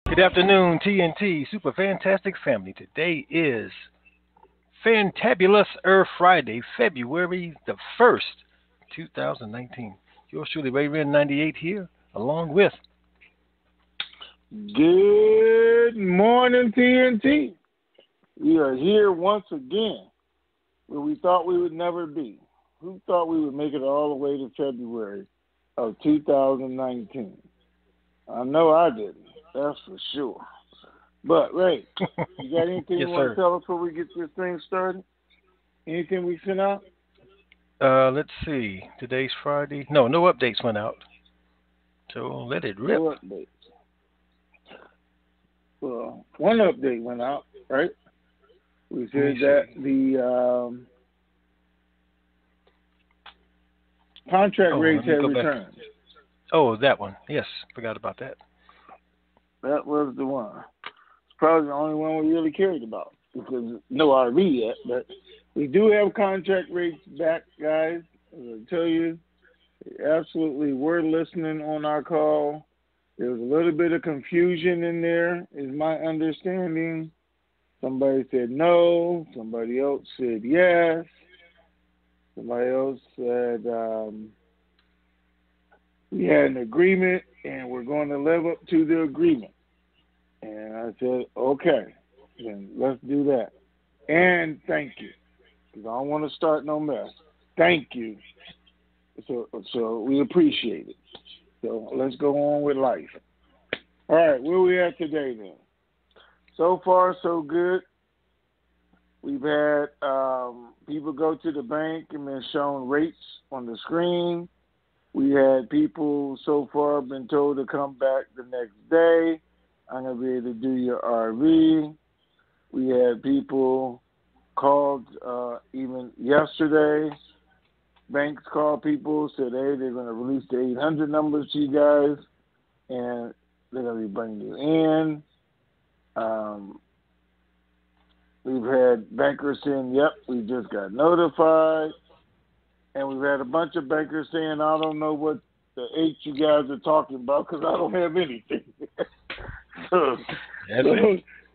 Good afternoon, TNT Super Fantastic family. Today is Fantabulous Earth Friday, February the 1st, 2019. Yours truly, Raymond 98 here, along with. Good morning, TNT. We are here once again where we thought we would never be. Who thought we would make it all the way to February of 2019? I know I didn't. That's for sure. But, Ray, you got anything Yes, you want sir. to tell us before we get this thing started? Anything we sent out? Let's see. Today's Friday. No updates went out. So let it rip. No updates. Well, one update went out, right? We said that the contract rates Let me had go back. returned. Oh, that one. Yes, forgot about that. That was the one. It's probably the only one we really cared about because no RV yet, but we do have contract rates back, guys. As I tell you, they absolutely were listening on our call. There was a little bit of confusion in there, is my understanding. Somebody said no. Somebody else said yes. Somebody else said we had an agreement and we're going to live up to the agreement. And I said, okay, then let's do that. And thank you, because I don't want to start no mess. Thank you. So we appreciate it. So let's go on with life. All right, where we at today then? So far, so good. We've had people go to the bank and been shown rates on the screen. We had people so far been told to come back the next day. I'm going to be able to do your RV. We had people called even yesterday. Banks called people, said, hey, they're going to release the 800 numbers to you guys, and they're going to be bringing you in. We've had bankers saying, yep, we just got notified. And we've had a bunch of bankers saying, I don't know what the H you guys are talking about because I don't have anything. so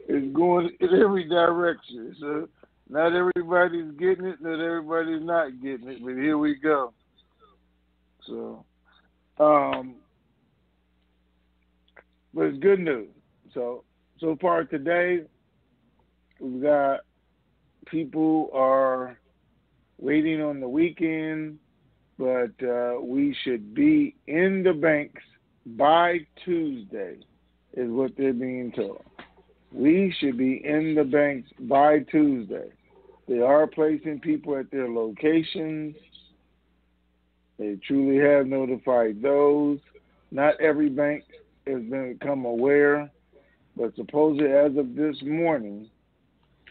it's going in every direction. So not everybody's getting it, not everybody's not getting it, but here we go. So, but it's good news. So far today, we've got people are waiting on the weekend, but we should be in the banks by Tuesday, is what they're being told. We should be in the banks by Tuesday. They are placing people at their locations. They truly have notified those. Not every bank has become aware, but supposedly as of this morning,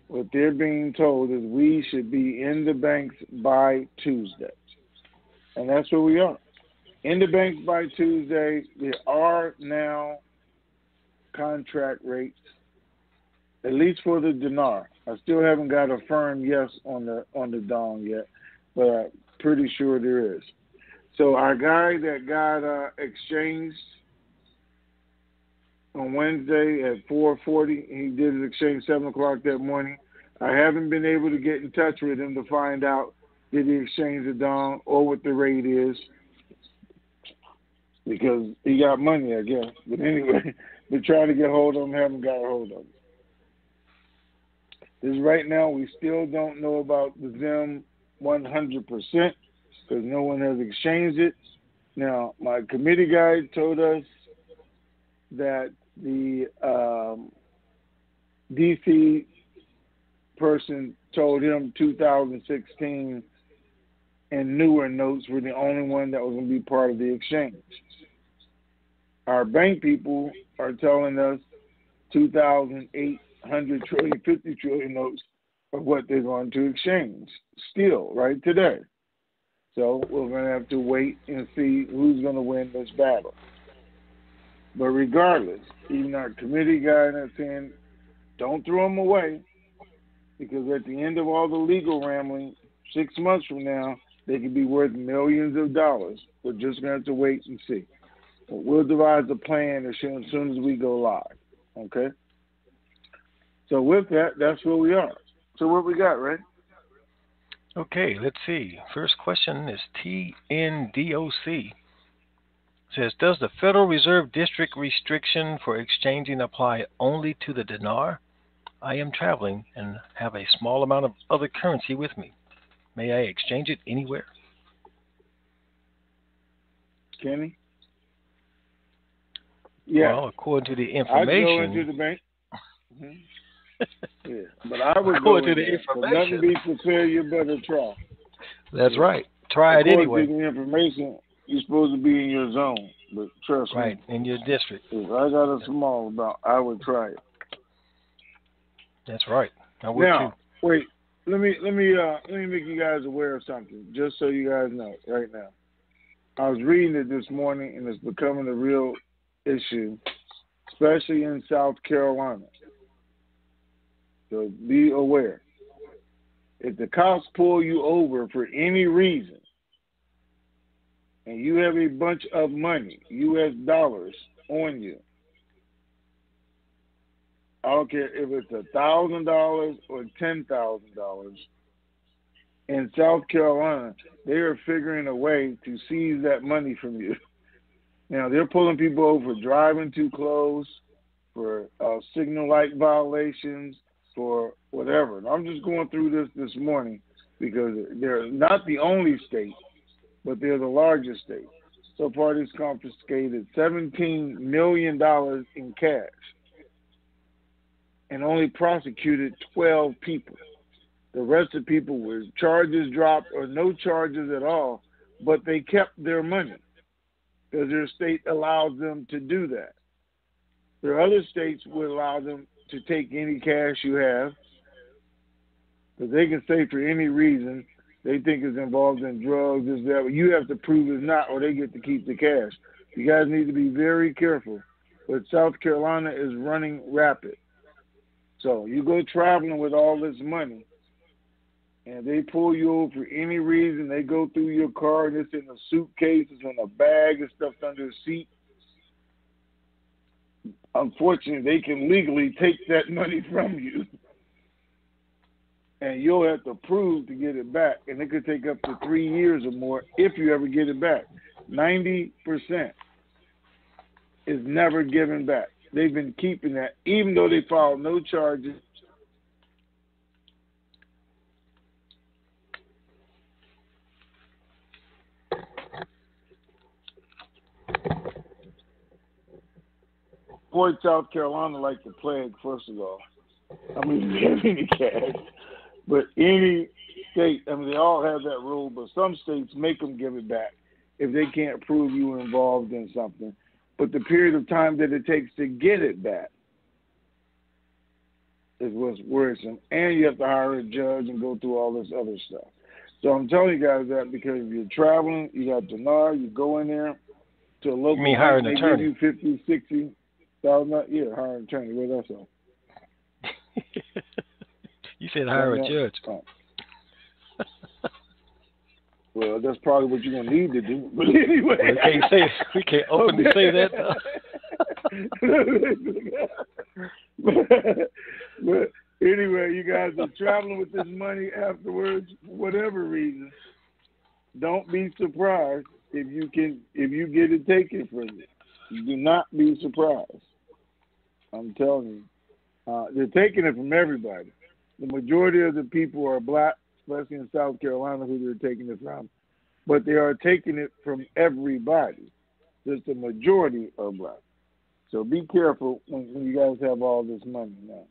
what they're being told is we should be in the banks by Tuesday. And that's where we are. In the banks by Tuesday. There are now contract rates, at least for the Dinar. I still haven't got a firm yes on the Dong yet, but I'm pretty sure there is. So our guy that got exchanged on Wednesday at 4:40, he did his exchange 7 o'clock that morning. I haven't been able to get in touch with him to find out did he exchange the Dong or what the rate is, because he got money, I guess. But anyway, been trying to get hold of him, haven't got a hold of him. This right now, we still don't know about the Zim 100% because no one has exchanged it. Now, my committee guy told us that the DC person told him 2016 and newer notes were the only one that was going to be part of the exchange. Our bank people are telling us 2,800 trillion, 50 trillion notes of what they're going to exchange still, right today. So we're going to have to wait and see who's going to win this battle. But regardless, even our committee guy is saying, don't throw them away, because at the end of all the legal rambling, 6 months from now, they could be worth millions of dollars. We're just going to have to wait and see. But we'll devise a plan as soon as we go live. Okay. So with that, that's where we are. So what we got, right? Okay, let's see. First question is TNDOC. Says, does the Federal Reserve District restriction for exchanging apply only to the dinar? I am traveling and have a small amount of other currency with me. May I exchange it anywhere? Kenny? Yes. Well, according to the I'd go into information, the bank. Hmm. Yeah. But I would go according in to the there. Because nothing information, beats a failure but a try. that's Yeah. right. Try it According to anyway. the information, you're supposed to be in your zone. But trust Right, me, in your district. if I got a small amount, I would try it. That's right. I would too. Now, wait. Let me make you guys aware of something, just so you guys know right now. I was reading it this morning, and it's becoming a real issue, especially in South Carolina. So be aware. If the cops pull you over for any reason, and you have a bunch of money, U.S. dollars, on you, I don't care if it's $1,000 or $10,000. In South Carolina, they are figuring a way to seize that money from you. Now they're pulling people over for driving too close, for signal light violations, for whatever. And I'm just going through this morning because they're not the only state, but they're the largest state. So far, they've confiscated $17 million in cash and only prosecuted 12 people. The rest of the people were charges dropped or no charges at all, but they kept their money because their state allows them to do that. There are other states would allow them to take any cash you have, because they can say for any reason they think it's involved in drugs, this, that, but you have to prove it's not, or they get to keep the cash. You guys need to be very careful. But South Carolina is running rapid. So you go traveling with all this money, and they pull you over for any reason. They go through your car, and it's in a suitcase, it's in a bag, and stuff under the seat. Unfortunately, they can legally take that money from you, and you'll have to prove to get it back. And it could take up to 3 years or more if you ever get it back. 90% is never given back. They've been keeping that, even though they filed no charges. Avoid South Carolina like the plague, first of all. I mean, we have any cash. But any state, I mean, they all have that rule, but some states make them give it back if they can't prove you were involved in something. But the period of time that it takes to get it back is what's worrisome. And you have to hire a judge and go through all this other stuff. So I'm telling you guys that because if you're traveling, you got Dinar, you go in there to a local You mean hire bank, an they attorney? give you 50, 60,000. Yeah, hire an attorney. Where that's all. You said hire a judge. Oh. Well, that's probably what you're gonna need to do. But anyway, Well, we can't openly say that. but anyway, you guys are traveling with this money afterwards, for whatever reason. Don't be surprised if you get it taken from you. Do not be surprised. I'm telling you, they're taking it from everybody. The majority of the people are black, especially in South Carolina, who they're taking it from. But they are taking it from everybody. Just the majority are black. So be careful when you guys have all this money now.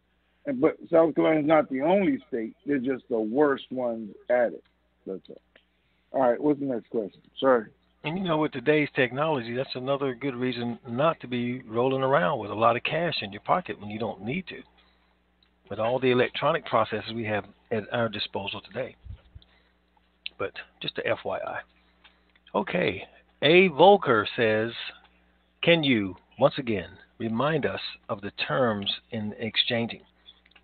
But South Carolina is not the only state. They're just the worst ones at it. That's all. All right, what's the next question? Sorry. And you know, with today's technology, that's another good reason not to be rolling around with a lot of cash in your pocket when you don't need to. With all the electronic processes we have at our disposal today. But just a FYI. Okay, A. Volker says, can you, once again, remind us of the terms in exchanging?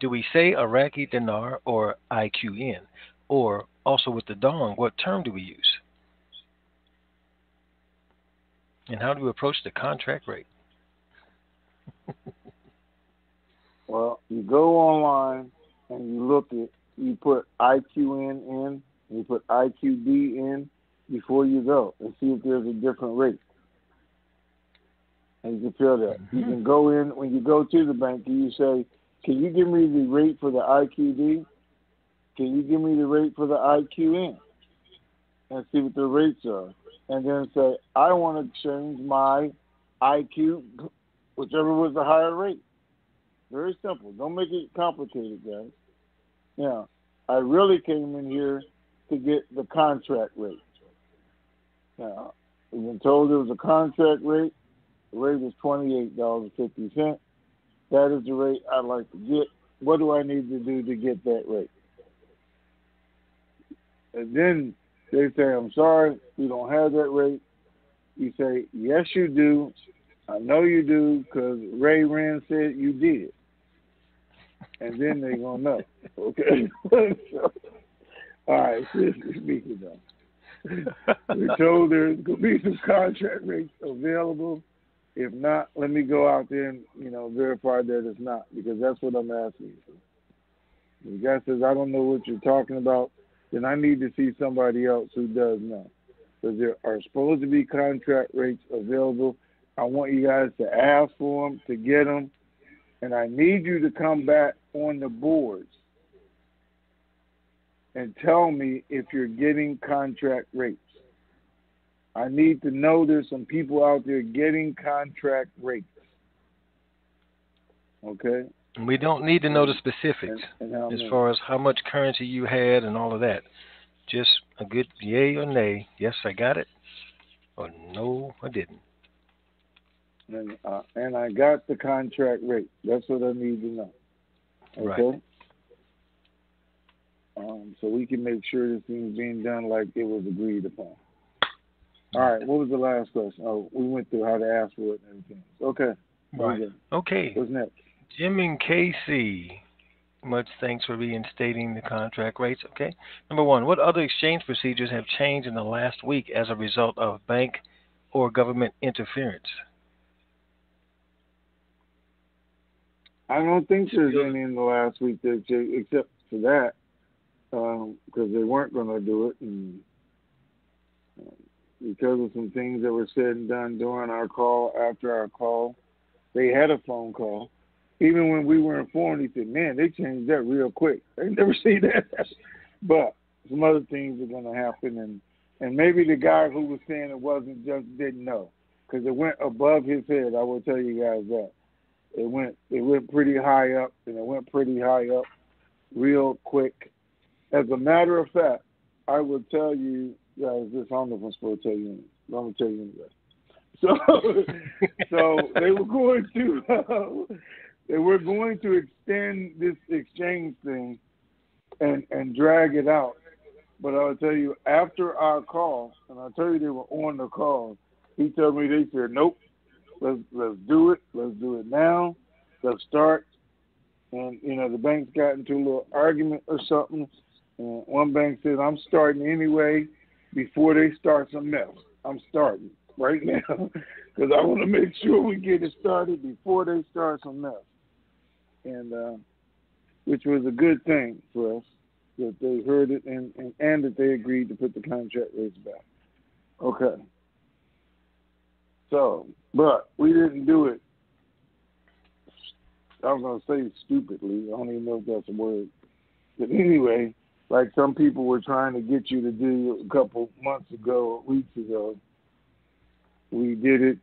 Do we say Iraqi dinar or IQN? Or also with the dong, what term do we use? And how do we approach the contract rate? You go online and you look at, you put IQN in, and you put IQD in before you go and see if there's a different rate. And you can feel that. You can go in, when you go to the bank, you say, can you give me the rate for the IQD? Can you give me the rate for the IQN? And see what the rates are. And then say, I want to change my IQ, whichever was the higher rate. Very simple. Don't make it complicated, guys. Now, I really came in here to get the contract rate. Now, we've been told there was a contract rate. The rate is $28.50. That is the rate I'd like to get. What do I need to do to get that rate? And then they say, I'm sorry, we don't have that rate. You say, yes, you do. I know you do because Raymond said you did. And then they're going to know. Okay? So, all right, seriously speaking, though. We're told there's going to be some contract rates available. If not, let me go out there and, verify that it's not, because that's what I'm asking you for. If the guy says, I don't know what you're talking about, then I need to see somebody else who does know. Because there are supposed to be contract rates available. I want you guys to ask for them, to get them, and I need you to come back on the boards and tell me if you're getting contract rates. I need to know there's some people out there getting contract rates. Okay? We don't need to know the specifics and as far as how much currency you had and all of that. Just a good yay or nay. Yes, I got it. Or no, I didn't. And I got the contract rate. That's what I need to know. Okay? Right. So we can make sure this thing's being done like it was agreed upon. All right, what was the last question? Oh, we went through how to ask for it and everything. Okay. Right. Okay. What's next? Jim and Casey, much thanks for reinstating the contract rates. Okay. Number one, what other exchange procedures have changed in the last week as a result of bank or government interference? I don't think there's any in the last week that except for that, because they weren't going to do it, and because of some things that were said and done during our call, after our call. They had a phone call. Even when we were informed, he said, man, they changed that real quick. They never seen that. But some other things are going to happen, and maybe the guy who was saying it wasn't just didn't know, because it went above his head. I will tell you guys that. It went pretty high up, and it went pretty high up real quick. As a matter of fact, I will tell you guys this. I don't know if I'm supposed to tell you, but I'm going to tell you anyway. So they were going to extend this exchange thing and drag it out. But I'll tell you, after our call, and I'll tell you they were on the call, he told me, they said, nope, let's do it. Let's do it now. Let's start. And, the bank's got into a little argument or something. And one bank said, I'm starting anyway before they start some mess. I'm starting right now because I want to make sure we get it started before they start some mess. And which was a good thing for us, that they heard it and that they agreed to put the contract rates back. Okay. So, but we didn't do it. I was going to say stupidly. I don't even know if that's a word. But anyway, like some people were trying to get you to do a couple months ago, weeks ago, we did it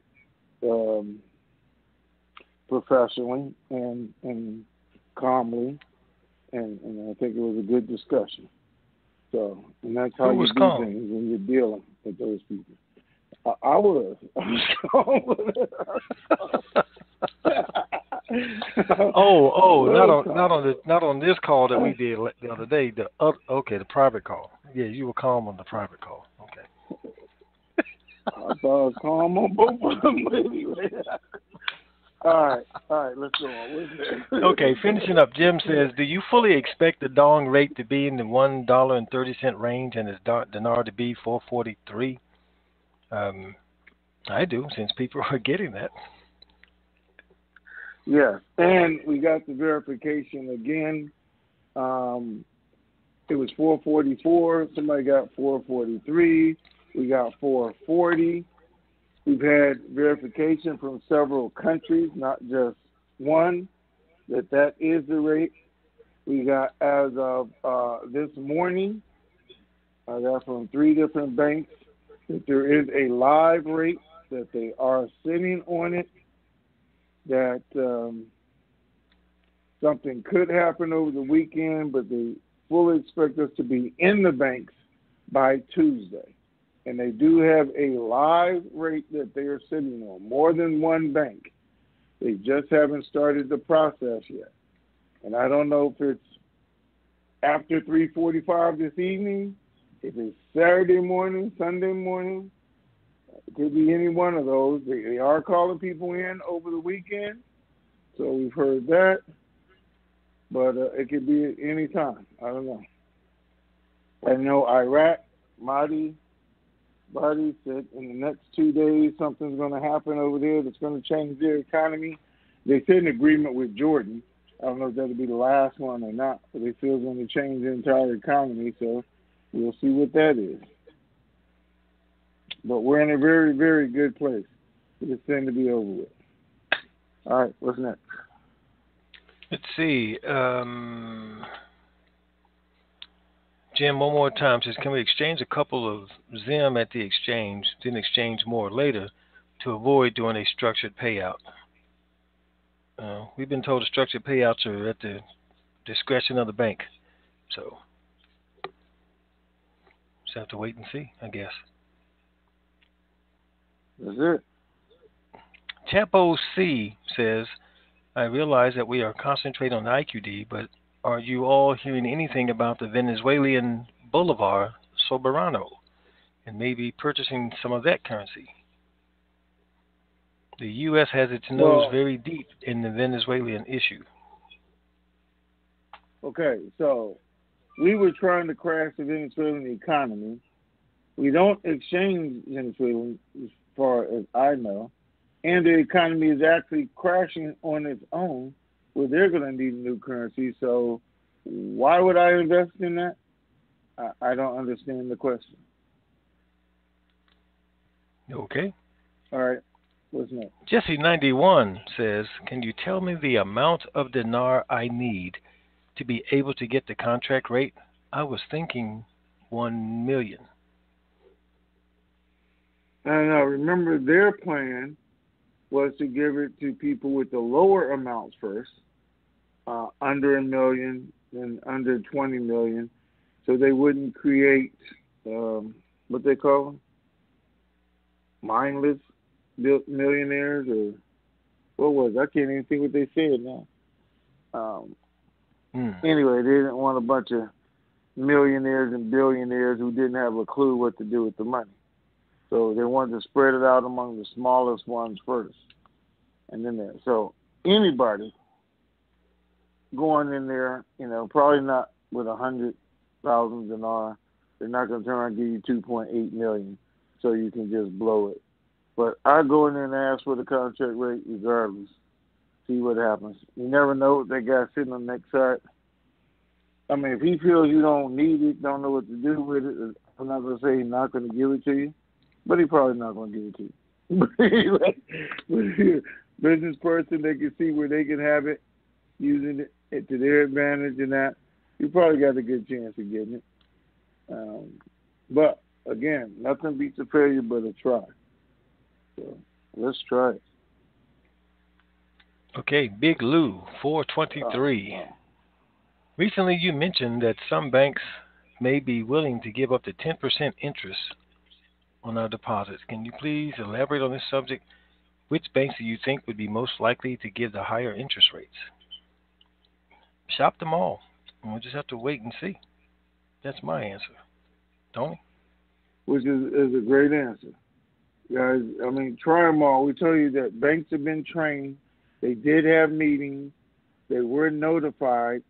professionally and calmly, and I think it was a good discussion. So, and that's how you do calm? Things when you're dealing with those people. I was. Not on this call that we did the other day. The private call. Yeah, you were calm on the private call. Okay. I thought I was calm on both of them. Anyway. All right, let's go on. Okay, finishing up. Jim says, do you fully expect the dong rate to be in the $1.30 range and his dinar to be $4.43? I do, since people are getting that. Yes, and we got the verification again. It was 444. Somebody got 443. We got 440. We've had verification from several countries, not just one, that is the rate. We got as of this morning, I got from three different banks that there is a live rate, that they are sitting on it, that something could happen over the weekend, but they fully expect us to be in the banks by Tuesday. And they do have a live rate that they are sitting on, more than one bank. They just haven't started the process yet. And I don't know if it's after 3:45 this evening, if it's Saturday morning, Sunday morning. It could be any one of those. They are calling people in over the weekend, so we've heard that. But it could be at any time. I don't know. I know Iraq, Mahdi said in the next 2 days something's going to happen over there that's going to change their economy. They said an agreement with Jordan. I don't know if that'll be the last one or not, but they feel it's going to change the entire economy, so we'll see what that is. But we're in a very, very good place for this thing to be over with. All right, what's next? Let's see. Jim, one more time, says, can we exchange a couple of Zim at the exchange, then exchange more later to avoid doing a structured payout? We've been told the structured payouts are at the discretion of the bank. So, just have to wait and see, I guess. That's it. Chapo C says, I realize that we are concentrating on the IQD, but are you all hearing anything about the Venezuelan Bolivar Soberano and maybe purchasing some of that currency? The U.S. has its nose very deep in the Venezuelan issue. Okay, so we were trying to crash the Venezuelan economy. We don't exchange Venezuelan, as far as I know, and the economy is actually crashing on its own, where they're going to need a new currency. So why would I invest in that? I don't understand the question. Okay. All right. What's next? Jesse91 says, can you tell me the amount of dinar I need to be able to get the contract rate? I was thinking 1 million. And remember, their plan was to give it to people with the lower amounts first, under $1 million and under 20 million, so they wouldn't create what they call them, mindless millionaires, or what was it? I can't even think what they said now. Anyway, they didn't want a bunch of millionaires and billionaires who didn't have a clue what to do with the money. So they wanted to spread it out among the smallest ones first. And then there. So anybody going in there, probably not with 100,000 dinar. They're not going to turn around and give you 2.8 million so you can just blow it. But I go in there and ask for the contract rate regardless. See what happens. You never know what that guy sitting on the next side. I mean, if he feels you don't need it, don't know what to do with it, I'm not going to say he's not going to give it to you, but he's probably not going to give it to you. Business person, they can see where they can have it, using it to their advantage and that. You probably got a good chance of getting it. But, again, nothing beats a failure but a try. So, let's try it. Okay, Big Lou, 423. Recently you mentioned that some banks may be willing to give up to 10% interest on our deposits. Can you please elaborate on this subject? Which banks do you think would be most likely to give the higher interest rates? Shop them all. And we'll just have to wait and see. That's my answer. Tony? Which is a great answer. Guys, I mean, try them all. We tell you that banks have been trained. They did have meetings. They were notified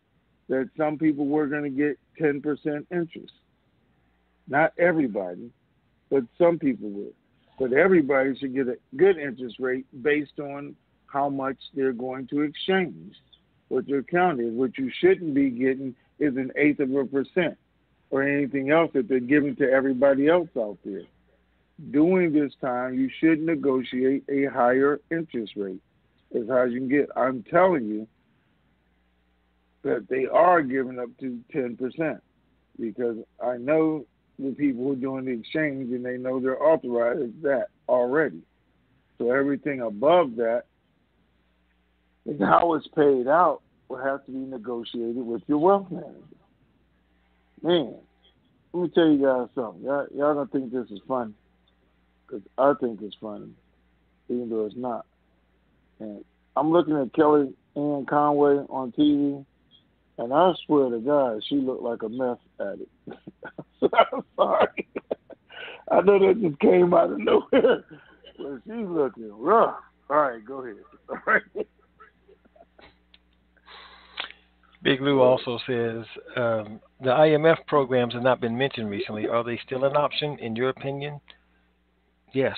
that some people were going to get 10% interest. Not everybody, but some people would. But everybody should get a good interest rate based on how much they're going to exchange, what their count is. What you shouldn't be getting is an eighth of a percent or anything else that they're giving to everybody else out there. During this time, you should negotiate a higher interest rate as high as you can get. I'm telling you that they are giving up to 10% because I know the people who are doing the exchange and they know they're authorized that already. So everything above that is how it's paid out will have to be negotiated with your wealth manager. Man, let me tell you guys something. Y'all don't think this is funny because I think it's funny, even though it's not. And I'm looking at Kelly Ann Conway on TV, and I swear to God, she looked like a meth addict. I'm sorry. I know that just came out of nowhere, but she's looking rough. All right, go ahead. All right. Big Lou also says the IMF programs have not been mentioned recently. Are they still an option, in your opinion? Yes,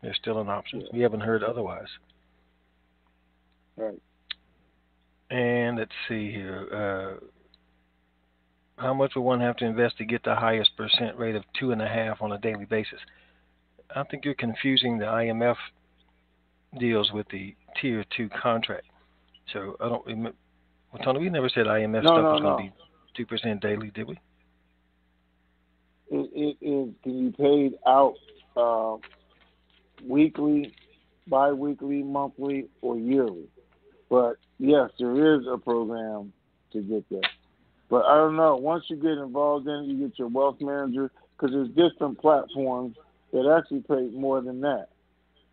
they're still an option. We haven't heard otherwise. Right. And let's see here. How much will one have to invest to get the highest percent rate of 2.5 on a daily basis? I think you're confusing the IMF deals with the Tier 2 contract. So I don't remember. Well, Tony, we never said IMF stuff was going to be 2% daily, did we? It can be paid out weekly, bi-weekly, monthly, or yearly. But, yes, there is a program to get that. But I don't know. Once you get involved in it, you get your wealth manager, because there's different platforms that actually pay more than that.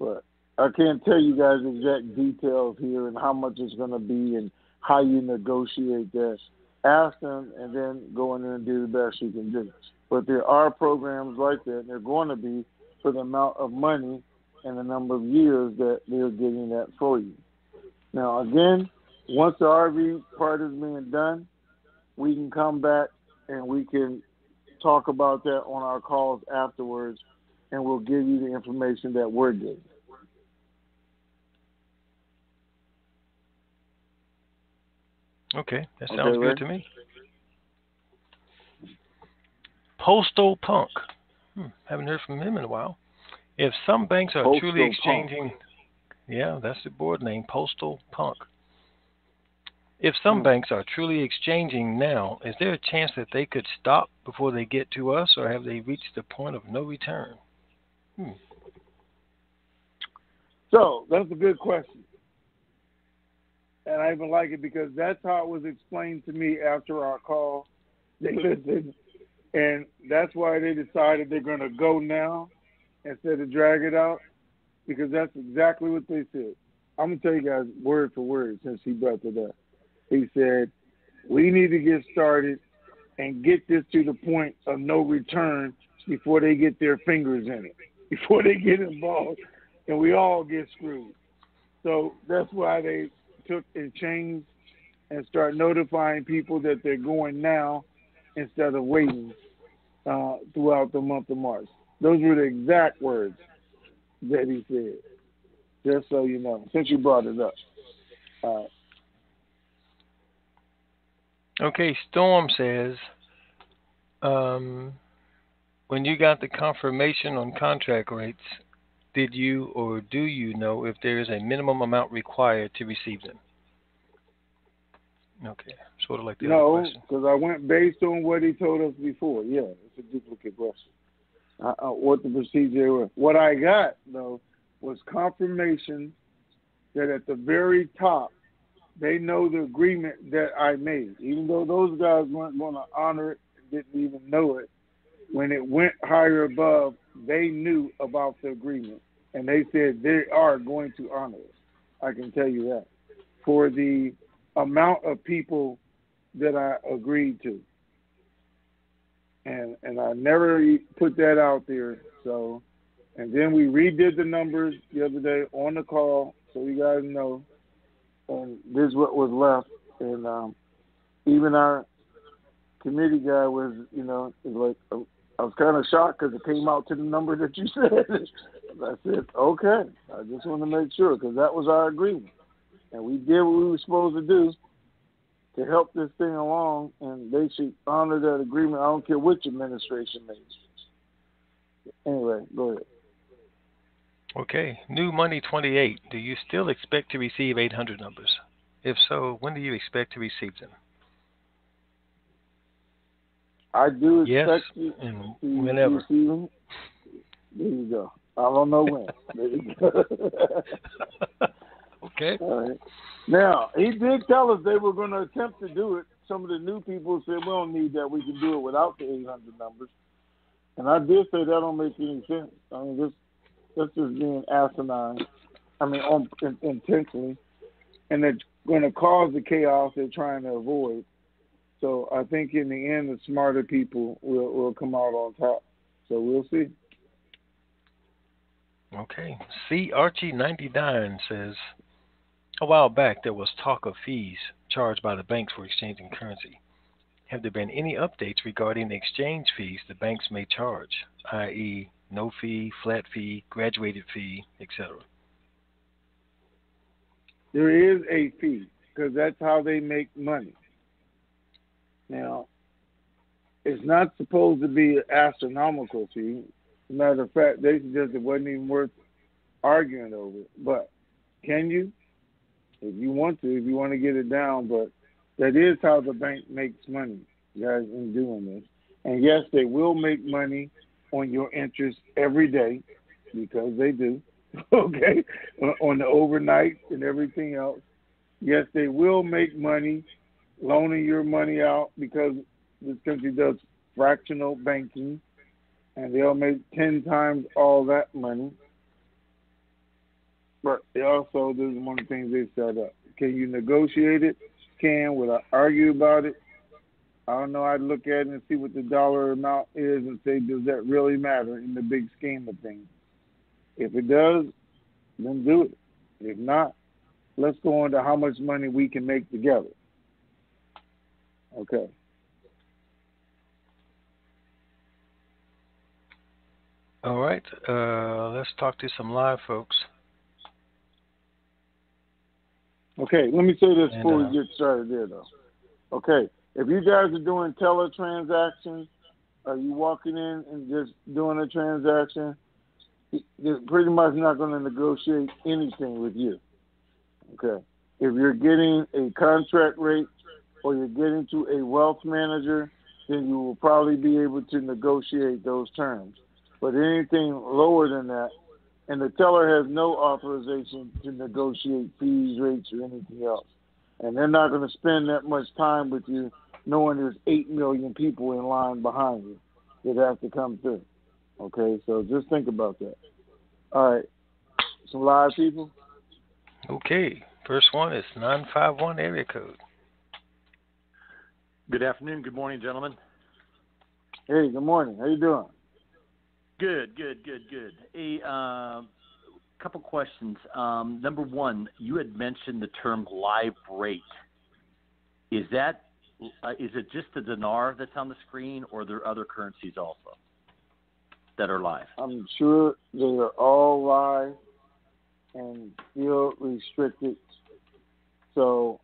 But I can't tell you guys exact details here and how much it's going to be and how you negotiate that. Ask them and then go in there and do the best you can do. But there are programs like that, and they're going to be for the amount of money and the number of years that they're getting that for you. Now, again, once the RV part is being done, we can come back and we can talk about that on our calls afterwards, and we'll give you the information that we're getting. Okay, that sounds good to me. Postal Punk. Haven't heard from him in a while. If some banks are truly exchanging... Yeah, that's the board name, Postal Punk. If some banks are truly exchanging now, is there a chance that they could stop before they get to us, or have they reached the point of no return? So, that's a good question. And I even like it because that's how it was explained to me after our call. They listened, and that's why they decided they're going to go now instead of drag it out, because that's exactly what they said. I'm going to tell you guys word for word since he brought it up. He said, we need to get started and get this to the point of no return before they get their fingers in it, before they get involved, and we all get screwed. So that's why they took and changed and start notifying people that they're going now instead of waiting throughout the month of March. Those were the exact words that he said, just so you know, since you brought it up. Okay, Storm says, when you got the confirmation on contract rates, did you or do you know if there is a minimum amount required to receive them? Okay, sort of like the other question. No, because I went based on what he told us before. Yeah, it's a duplicate question. What the procedure was. What I got, though, was confirmation that at the very top, they know the agreement that I made. Even though those guys weren't going to honor it, didn't even know it, when it went higher above, they knew about the agreement. And they said they are going to honor it. I can tell you that. For the amount of people that I agreed to. And I never put that out there. So, and then we redid the numbers the other day on the call, so you guys know. And this is what was left. And even our committee guy was, like, I was kind of shocked because it came out to the number that you said. That's it. Okay. I just want to make sure because that was our agreement. And we did what we were supposed to do to help this thing along, and they should honor that agreement. I don't care which administration makes it. Anyway, go ahead. Okay. New Money 28. Do you still expect to receive 800 numbers? If so, when do you expect to receive them? I do Yes, expect you and to whenever. receive them. There you go. I don't know when. There you go. Okay. All right. Now, he did tell us they were going to attempt to do it. Some of the new people said, we don't need that. We can do it without the 800 numbers. And I did say that don't make any sense. I mean, that's just being asinine. I mean, intentionally. And it's going to cause the chaos they're trying to avoid. So I think in the end, the smarter people will come out on top. So we'll see. Okay. C. Archie 99 says, a while back there was talk of fees charged by the banks for exchanging currency. Have there been any updates regarding the exchange fees the banks may charge, i.e., no fee, flat fee, graduated fee, etc.? There is a fee because that's how they make money. Now, it's not supposed to be an astronomical fee. As a matter of fact, they suggested it wasn't even worth arguing over it. But can you? If you want to, if you want to get it down, but that is how the bank makes money, guys, in doing this. And yes, they will make money on your interest every day because they do, okay, on the overnight and everything else. Yes, they will make money loaning your money out because this country does fractional banking, and they'll make 10 times all that money. But they also, this is one of the things they set up. Can you negotiate it? Can. Would I argue about it? I don't know. I'd look at it and see what the dollar amount is and say, does that really matter in the big scheme of things? If it does, then do it. If not, let's go on to how much money we can make together. Okay. All right. Let's talk to some live folks. Okay, let me say this And, before we get started there, though. Okay, if you guys are doing teller transactions, are you walking in and just doing a transaction? They're pretty much not going to negotiate anything with you. Okay, if you're getting a contract rate or you're getting to a wealth manager, then you will probably be able to negotiate those terms. But anything lower than that, and the teller has no authorization to negotiate fees, rates, or anything else. And they're not going to spend that much time with you knowing there's 8 million people in line behind you that have to come through. Okay, so just think about that. All right, some live people? okay. First one is 951 area code. Good afternoon. Good morning, gentlemen. Hey, good morning. How you doing? Good. A couple questions. Number one, you had mentioned the term live rate. Is it just the dinar that's on the screen, or are there other currencies also that are live? I'm sure they are all live and still restricted. So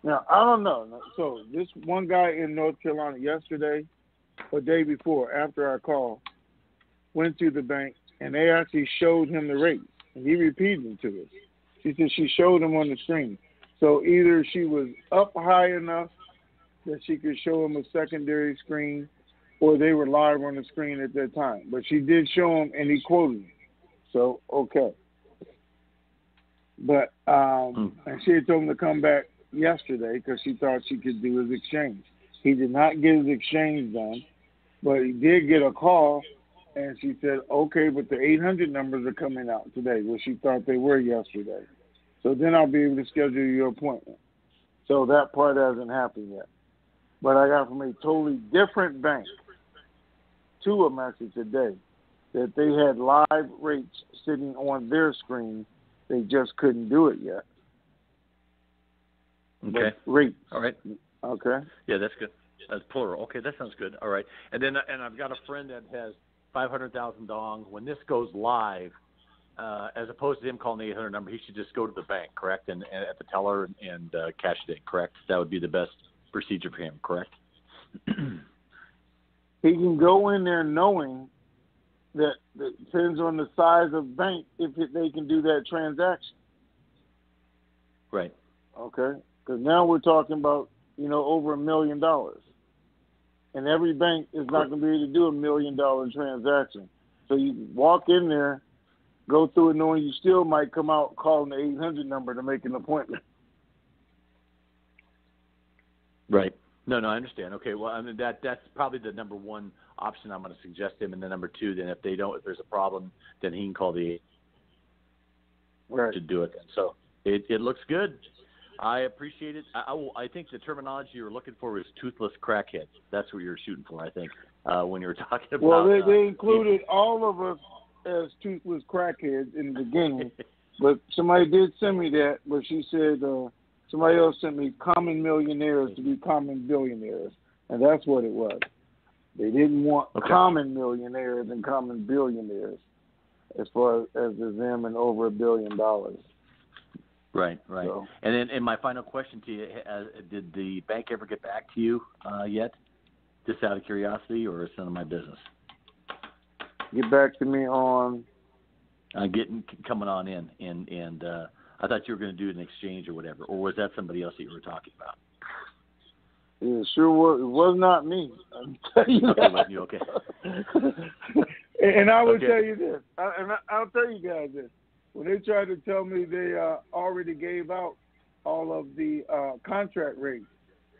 now I don't know. So this one guy in North Carolina yesterday or day before, after our call, went to the bank, and they actually showed him the rates, and he repeated them to us. She said she showed him on the screen. So either she was up high enough that she could show him a secondary screen, or they were live on the screen at that time. But she did show him, and he quoted him. So, okay. But and she had told him to come back yesterday because she thought she could do his exchange. He did not get his exchange done, but he did get a call. And she said, okay, but the 800 numbers are coming out today, well, she thought they were yesterday. So then I'll be able to schedule your appointment. So that part hasn't happened yet. But I got from a totally different bank to a message today that they had live rates sitting on their screen. They just couldn't do it yet. Okay. But rates. All right. Okay. Yeah, that's good. That's plural. Okay, that sounds good. All right. And then I've got a friend that has 500,000 dong. When this goes live, as opposed to him calling the 800 number, he should just go to the bank, correct, and at the teller and cash it in, correct? That would be the best procedure for him, correct? He can go in there knowing that it depends on the size of bank if they can do that transaction. Right. Okay? Because now we're talking about, over $1 million. And every bank is not going to be able to do $1 million transaction. So you walk in there, go through it knowing you still might come out calling the 800 number to make an appointment. Right. No, I understand. Okay, well, I mean that's probably the number one option I'm going to suggest him, and then number two, then if there's a problem, then he can call the right to do it. So it looks good. I appreciate it. I think the terminology you were looking for was toothless crackheads. That's what you were shooting for, I think, when you were talking about. Well, they included all of us as toothless crackheads in the beginning, but somebody did send me that, but she said somebody else sent me common millionaires to be common billionaires, and that's what it was. They didn't want common millionaires and common billionaires as far as them and over $1 billion. Right. So, And my final question to you, did the bank ever get back to you yet, just out of curiosity, or is none of my business? Get back to me on coming on in, and I thought you were going to do an exchange or whatever, or was that somebody else that you were talking about? It sure was. It was not me. I'll tell you that. Okay. And I will tell you this, I'll tell you guys this. When they tried to tell me they already gave out all of the contract rates,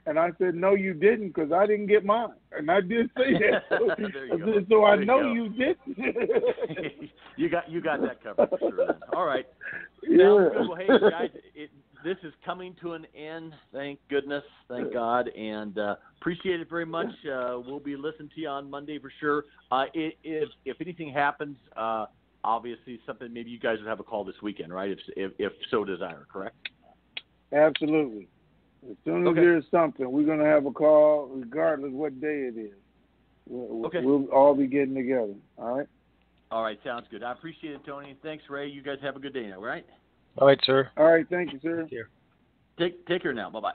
and I said, no, you didn't, because I didn't get mine. And I did say that. So I know you didn't. you got that covered for sure then. All right. Yeah. Well, hey, guys, this is coming to an end. Thank goodness. Thank God. And appreciate it very much. We'll be listening to you on Monday for sure. If anything happens, obviously something, maybe you guys would have a call this weekend, right? If so desire, correct? Absolutely. As soon as there's something, we're going to have a call regardless what day it is. We'll all be getting together, all right? All right, sounds good. I appreciate it, Tony. Thanks, Ray. You guys have a good day now, all right? All right, sir. All right, thank you, sir. Take care now. Bye-bye.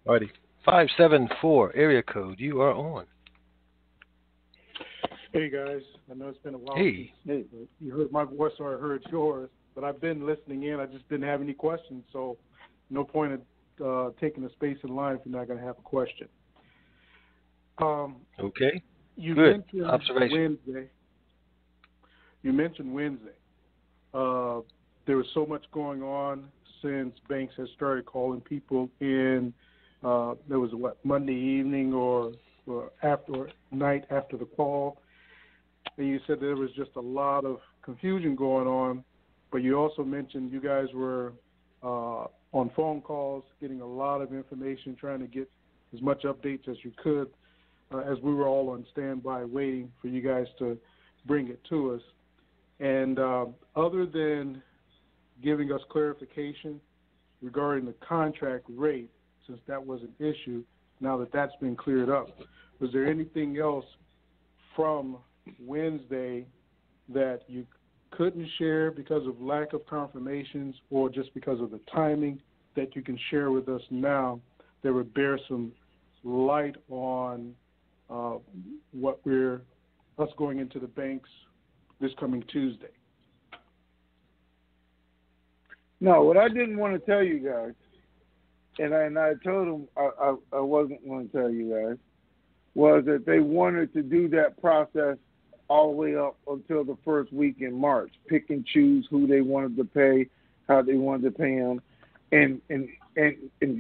All righty. 574 area code. You are on. Hey, guys. I know it's been a while Hey. since you heard my voice or I heard yours, but I've been listening in. I just didn't have any questions, so no point in taking a space in line if you're not going to have a question. Okay. You Good mentioned observation. Wednesday. You mentioned Wednesday. There was so much going on since banks had started calling people in. There was Monday evening or night after the call, and you said there was just a lot of confusion going on. But you also mentioned you guys were on phone calls, getting a lot of information, trying to get as much updates as you could, as we were all on standby waiting for you guys to bring it to us. And other than giving us clarification regarding the contract rate, since that was an issue, now that that's been cleared up, was there anything else from Wednesday that you couldn't share because of lack of confirmations or just because of the timing that you can share with us now that would bear some light on what us going into the banks this coming Tuesday? No, what I didn't want to tell you guys, and I told them I wasn't going to tell you guys, was that they wanted to do that process all the way up until the first week in March, pick and choose who they wanted to pay, how they wanted to pay them, and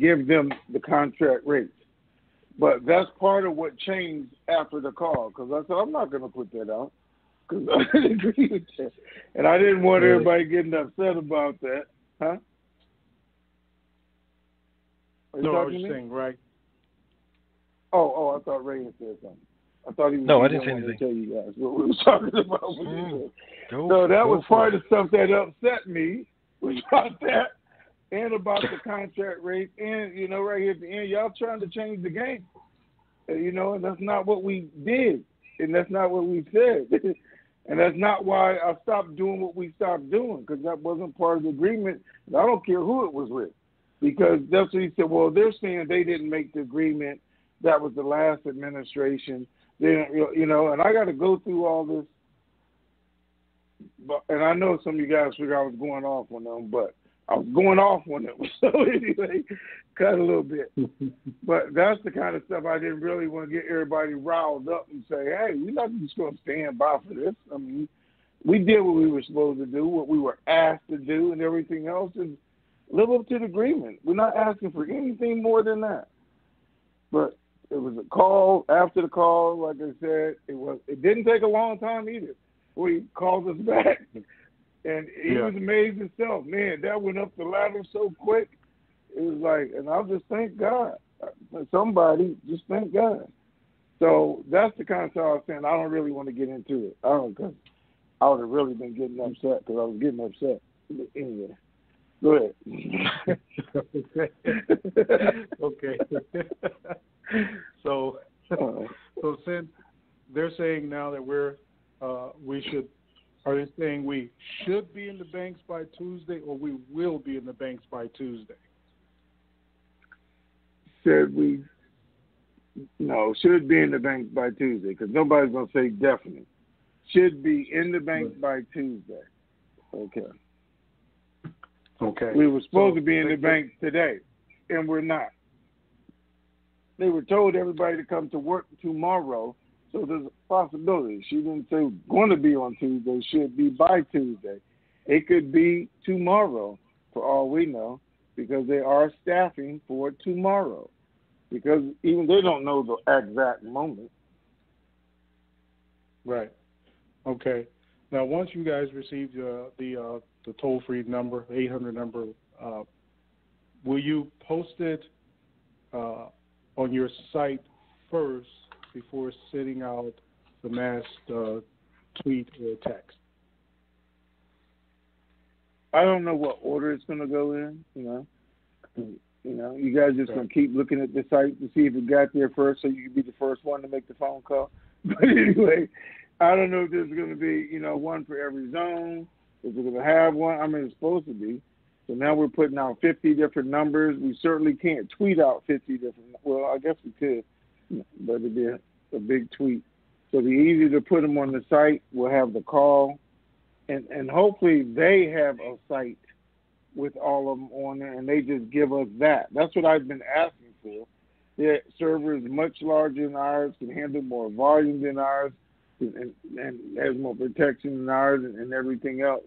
give them the contract rates. But that's part of what changed after the call, because I said, I'm not going to put that out, because I didn't agree with that. And I didn't want everybody getting upset about that. Huh? No, I was just saying, right. Oh, I thought Ray had said something. I thought he was No, I didn't say anything. to tell you guys what we were talking about. So that was for part of stuff that upset me, was about that, and about the contract rate, and, right here at the end, y'all trying to change the game. And that's not what we did, and that's not what we said. And that's not why I stopped doing what we stopped doing, because that wasn't part of the agreement. And I don't care who it was with, because that's what he said. Well, they're saying they didn't make the agreement. That was the last administration. Then, and I got to go through all this. But, and I know some of you guys figure I was going off on them, but I was going off on them. So anyway, cut a little bit. But that's the kind of stuff I didn't really want to get everybody riled up and say, hey, we're not just going to stand by for this. I mean, we did what we were supposed to do, what we were asked to do, and everything else is live up to the agreement. We're not asking for anything more than that. But it was a call. After the call, like I said, it didn't take a long time either. He called us back, and he was amazed himself. Man, that went up the ladder so quick. It was like, and I'll just thank God. Somebody, just thank God. So that's the kind of stuff I was saying. I don't really want to get into it. Because I would have really been getting upset because I was getting upset. But anyway, go ahead. Okay. So since they're saying now that are they saying we should be in the banks by Tuesday, or we will be in the banks by Tuesday? Should be in the banks by Tuesday, because nobody's going to say definite. Should be in the banks by Tuesday. Okay. We were supposed to be in the banks today, and we're not. They were told everybody to come to work tomorrow, so there's a possibility. She didn't say going to be on Tuesday. Should be by Tuesday. It could be tomorrow, for all we know, because they are staffing for tomorrow. Because even they don't know the exact moment. Right. Okay. Now, once you guys receive the toll-free number, the 800 number, will you post it on your site first before sending out the mass tweet or text? I don't know what order it's going to go in. You guys just going to keep looking at the site to see if it got there first, so you can be the first one to make the phone call. But anyway, I don't know if there's going to be one for every zone. If we're going to have one, I mean, it's supposed to be. So now we're putting out 50 different numbers. We certainly can't tweet out 50 different. Well, I guess we could, but it'd be a big tweet. So it'd be easy to put them on the site. We'll have the call, and hopefully they have a site with all of them on there, and they just give us that. That's what I've been asking for. Their server is much larger than ours, can handle more volume than ours, and has more protection than ours, and everything else,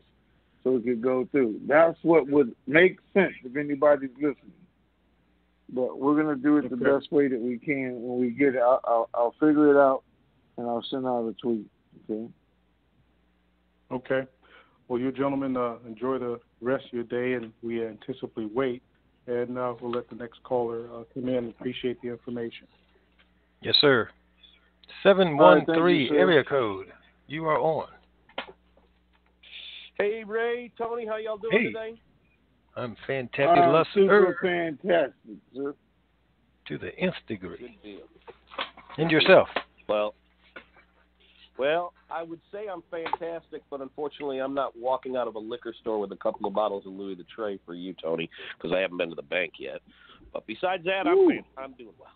so it could go through. That's what would make sense if anybody's listening. But we're going to do it the best way that we can. When we get it, I'll figure it out, and I'll send out a tweet. Okay. Well, you gentlemen enjoy the rest of your day, and we anticipate wait. And we'll let the next caller come in. Appreciate the information. Yes, sir. 713 area code. You are on. Hey, Ray, Tony, how y'all doing today? I'm fantabulous. Super fantastic, sir. To the nth degree. Good deal. And yourself? Well, I would say I'm fantastic, but unfortunately I'm not walking out of a liquor store with a couple of bottles of Louis the Tray for you, Tony, because I haven't been to the bank yet. But besides that, I'm doing well.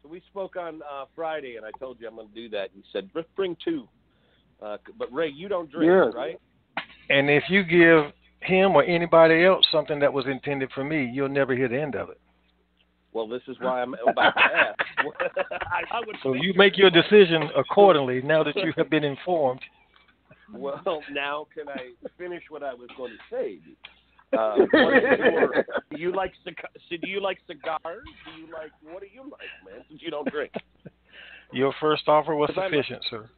So we spoke on Friday, and I told you I'm going to do that. You said, bring two. But, Ray, you don't drink, right? And if you give him or anybody else something that was intended for me, you'll never hear the end of it. Well, this is why I'm about to ask. So you make your decision accordingly now that you have been informed. Well, now can I finish what I was going to say? Do you like cigars? Do you like, what do you like, man, since you don't drink? Your first offer was sufficient, sir.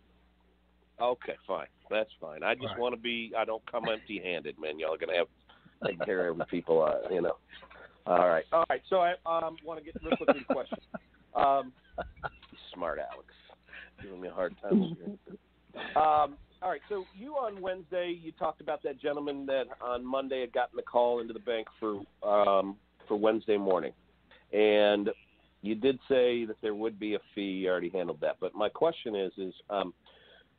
Okay, fine. That's fine. I just want to I don't come empty-handed, man. Y'all are going to have to take care of people, All right. So I want to get real quick to the question. Smart Alex. Giving me a hard time here. All right. So you on Wednesday, you talked about that gentleman that on Monday had gotten the call into the bank for Wednesday morning. And you did say that there would be a fee. You already handled that. But my question is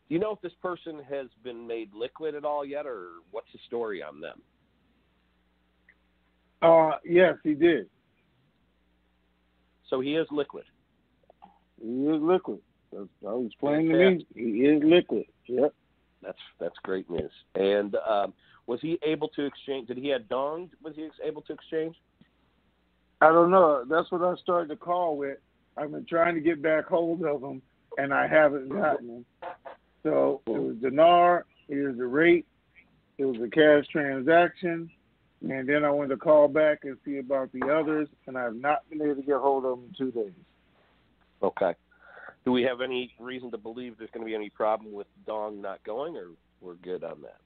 Do you know if this person has been made liquid at all yet, or what's the story on them? Yes, he did. So he is liquid. He is liquid. That's I was explaining to me. He is liquid. Yep. That's great news. And was he able to exchange? Did he have dong? Was he able to exchange? I don't know. That's what I started the call with. I've been trying to get back hold of him, and I haven't gotten him. So it was Dinar. Here's the rate. It was a cash transaction. And then I wanted to call back and see about the others, and I have not been able to get hold of them in 2 days. Okay. Do we have any reason to believe there's going to be any problem with dong not going, or we're good on that?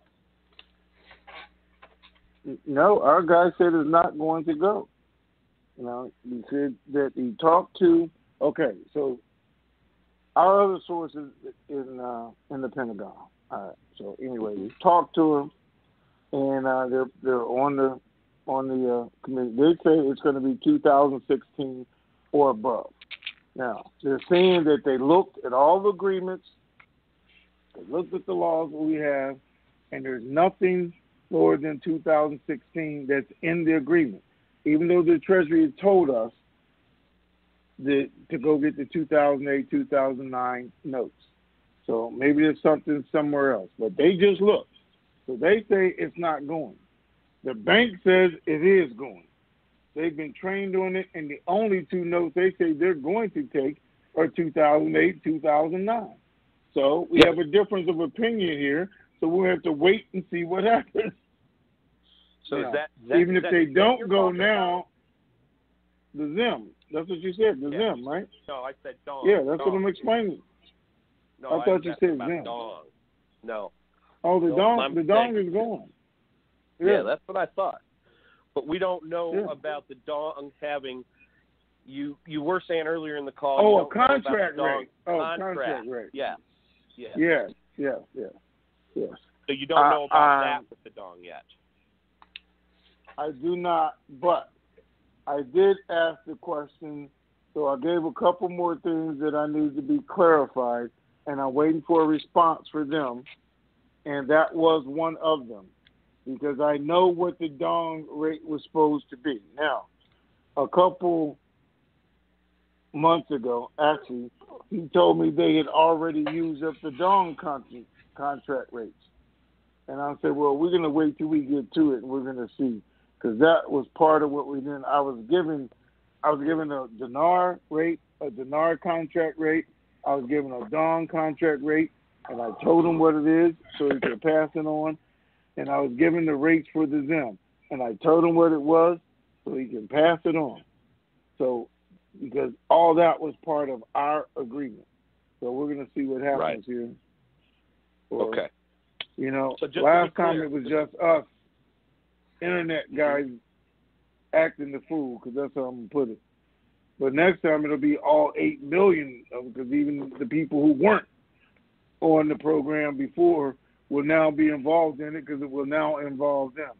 No, our guy said it's not going to go. You know, he said that he talked to. Okay, so our other source is in the Pentagon. All right. So anyway, we talked to him, and they're on the committee. They say it's going to be 2016 or above. Now they're saying that they looked at all the agreements, they looked at the laws that we have, and there's nothing lower than 2016 that's in the agreement. Even though the Treasury has told us to go get the 2008, 2009 notes. So maybe there's something somewhere else. But they just looked. So they say it's not going. The bank says it is going. They've been trained on it, and the only 2 notes they say they're going to take are 2008, 2009. So we have a difference of opinion here, so we'll have to wait and see what happens. So now, is that even is if that they don't go about? now, the Zim. That's what you said, the Zim, right? No, I said dong. Yeah, that's dong. what I'm explaining. No, I thought you said about Zim. dong. No. Oh, the No, dong is going. Yeah, that's what I thought. But we don't know Yeah. about the dong having. You were saying earlier in the call. Oh, you a don't know about contract the dong rate. Oh, contract rate. Yes. Yes. So you don't know about that with the dong yet. I do not, but I did ask the question, so I gave a couple more things that I need to be clarified, and I'm waiting for a response for them, and that was one of them, because I know what the dong rate was supposed to be. Now, a couple months ago, actually, he told me they had already used up the dong contract rates. And I said, well, we're going to wait till we get to it, and we're going to see. Because that was part of what we did. I was given a Dinar rate, a Dinar contract rate. I was given a dong contract rate, and I told him what it is so he could pass it on. And I was given the rates for the Zim, and I told him what it was so he can pass it on. So, because all that was part of our agreement. So we're going to see what happens here. Or, Okay. You know, so last time it was just us internet guys acting the fool, because that's how I'm going to put it. But next time it'll be all 8 million, because even the people who weren't on the program before will now be involved in it, because it will now involve them.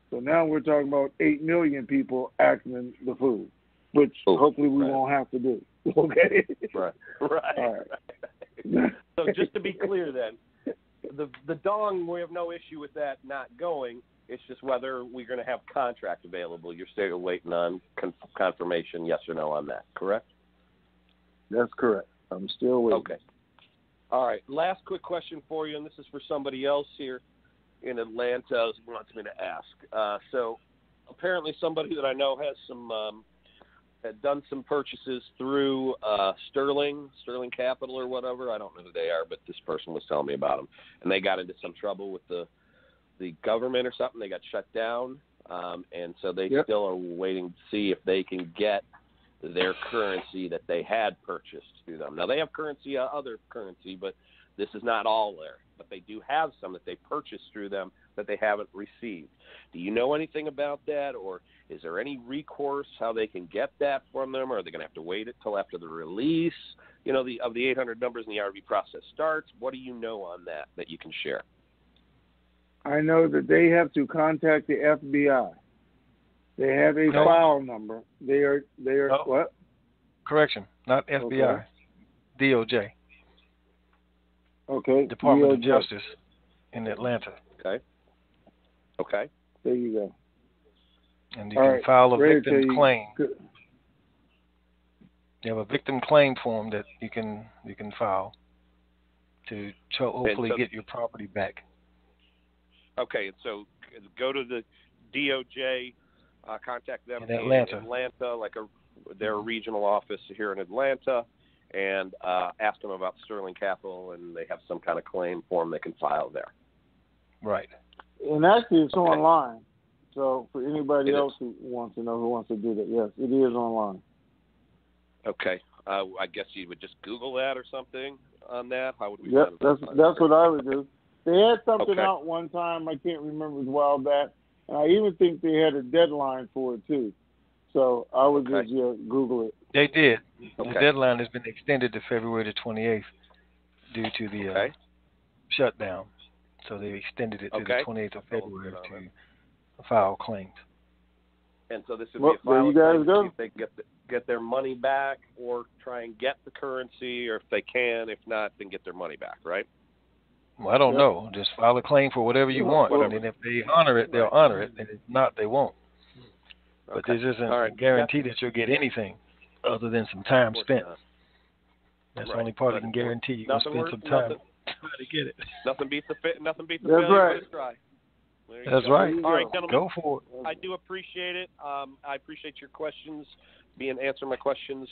So now we're talking about 8 million people acting the fool, which hopefully we won't have to do. Okay? Right. All right. So just to be clear then, the dong, we have no issue with that not going. It's just whether we're going to have contract available. You're still waiting on confirmation, yes or no, on that, correct? That's correct. I'm still waiting. Okay. All right. Last quick question for you, and this is for somebody else here in Atlanta who wants me to ask. So apparently somebody that I know has had done some purchases through Sterling Capital or whatever. I don't know who they are, but this person was telling me about them. And they got into some trouble with the government or something. They got shut down, and so they still are waiting to see if they can get their currency that they had purchased through them. Now, they have currency, other currency, but this is not all there. But they do have some that they purchased through them that they haven't received. Do you know anything about that, or is there any recourse how they can get that from them, or are they going to have to wait until after the release, of the 800 numbers in the RV process starts? What do you know on that you can share? I know that they have to contact the FBI. They have a file number. They are what? Correction, not FBI. Okay. DOJ. Okay. Department of DOJ. Justice in Atlanta. Okay. Okay. There you go. And you All can right. file a Ready to victim tell you. claim. Good. You have a victim claim form that you can file to hopefully get your property back. Okay, and so go to the DOJ, contact them In Atlanta, like their regional office here in Atlanta, and ask them about Sterling Capital, and they have some kind of claim form they can file there. Right. And actually, it's online. So for anybody else is. who wants to do that, yes, it is online. Okay. I guess you would just Google that or something on that. How would we? Yep, that's what I would do. They had something Okay. out one time. I can't remember. It was a while back, and I even think they had a deadline for it too. So I would just Google it. They did. Okay. The deadline has been extended to February the 28th due to the shutdown. So they extended it to the 28th of February to file claims. And so this would be a file you guys claim go. to see if they can get their money back, or try and get the currency, or if they can, if not, then get their money back, right? Well, I don't know. Just file a claim for whatever you want. Whatever. And if they honor it, they'll honor it. And if not, they won't. But this isn't a guarantee that you'll get anything other than some time spent. That's the only part you can guarantee. You can spend some time to get it. Nothing beats the fit. Nothing beats the That's failure right. but a try. That's right. All right, gentlemen. Go for it. I do appreciate it. I appreciate your questions, answering my questions.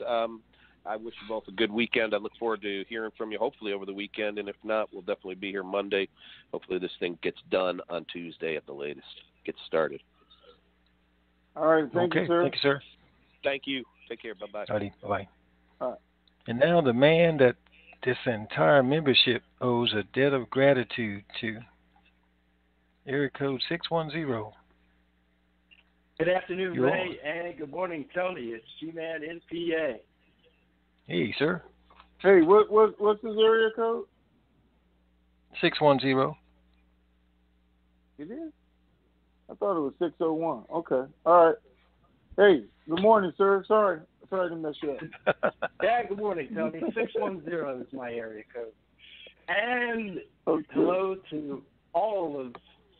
I wish you both a good weekend. I look forward to hearing from you, hopefully over the weekend, and if not, we'll definitely be here Monday. Hopefully this thing gets done on Tuesday at the latest. Gets started. All right. Thank you, sir. Thank you, sir. Thank you. Take care. Bye-bye. Alrighty. Bye-bye. All right. And now the man that this entire membership owes a debt of gratitude to. Area code 610. Good afternoon, You're Ray, and good morning, Tony. It's G-Man in PA. Hey, sir. Hey, what's his area code? 610. It is? I thought it was 601. Okay. All right. Hey, good morning, sir. Sorry to mess you up. Yeah, good morning, Tony. 610 is my area code. And Okay. hello to all of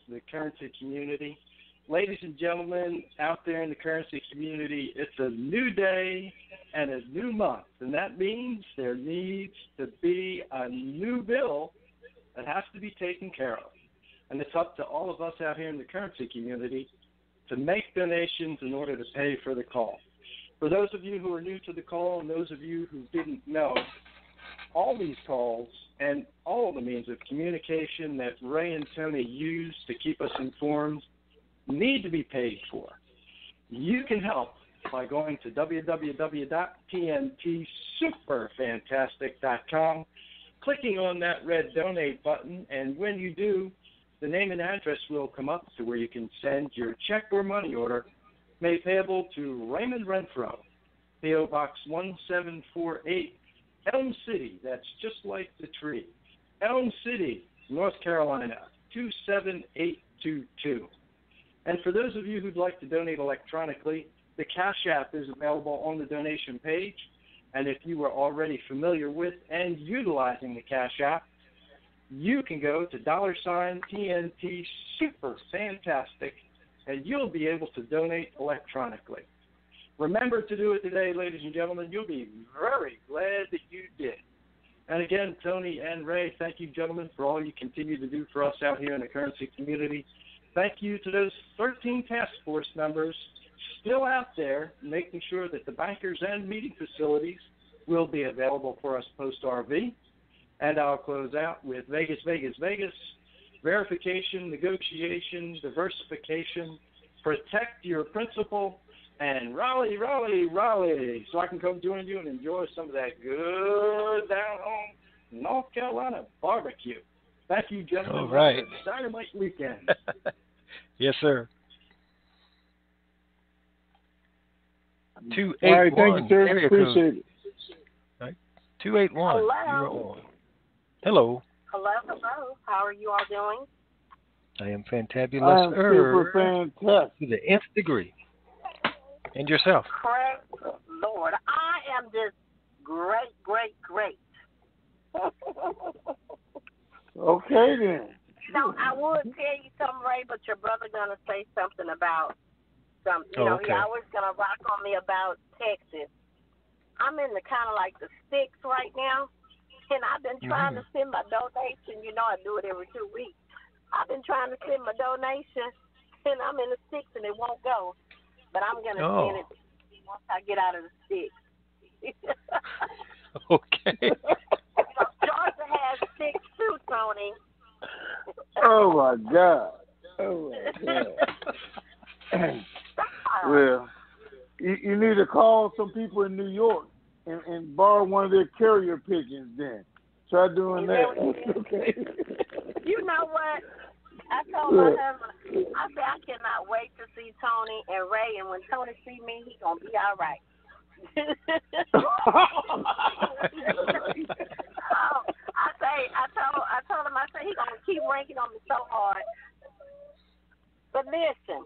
the currency community. Ladies and gentlemen out there in the currency community, it's a new day and a new month, and that means there needs to be a new bill that has to be taken care of. And it's up to all of us out here in the currency community to make donations in order to pay for the call. For those of you who are new to the call and those of you who didn't know, all these calls and all the means of communication that Ray and Tony use to keep us informed need to be paid for. You can help by going to www.TNTSUPERFANTASTIC.com, clicking on that red donate button, and when you do, the name and address will come up to where you can send your check or money order made payable to Raymond Renfrow, P.O. Box 1748, Elm City, that's just like the tree, Elm City, North Carolina, 27822. And for those of you who'd like to donate electronically, the Cash App is available on the donation page. And if you are already familiar with and utilizing the Cash App, you can go to $TNT SuperFantastic, and you'll be able to donate electronically. Remember to do it today, ladies and gentlemen. You'll be very glad that you did. And again, Tony and Ray, thank you, gentlemen, for all you continue to do for us out here in the currency community. Thank you to those 13 task force members still out there, making sure that the bankers and meeting facilities will be available for us post-RV. And I'll close out with Vegas, Vegas, Vegas, verification, negotiation, diversification, protect your principal, and Raleigh, Raleigh, Raleigh, so I can come join you and enjoy some of that good down-home North Carolina barbecue. Thank you, gentlemen. All right. Dynamite weekend. Yes, sir. All 281. right, thank you, sir. Area Appreciate it. Right. 281. Hello. You're on. Hello. Hello. How are you all doing? I am I fantabulous. am super fantastic. To the nth degree. And yourself. Praise the Lord. I am just great. Okay then. No, I would tell you something, Ray, but your brother gonna say something about some. You know, he okay. always gonna rock on me about Texas. I'm in the kind of like the sticks right now, and I've been trying to send my donation. You know, I do it every 2 weeks. I've been trying to send my donation, and I'm in the sticks, and it won't go. But I'm gonna send it once I get out of the sticks. Okay. Georgia has sticks too, Tony. Oh my God. Oh my God. Well, you need to call some people in New York and borrow one of their carrier pigeons then. Try doing that. Okay. You know what? I told my husband, I said I cannot wait to see Tony and Ray, and when Tony see me, he gonna be all right. I told him, I said he gonna keep ranking on me so hard. But listen,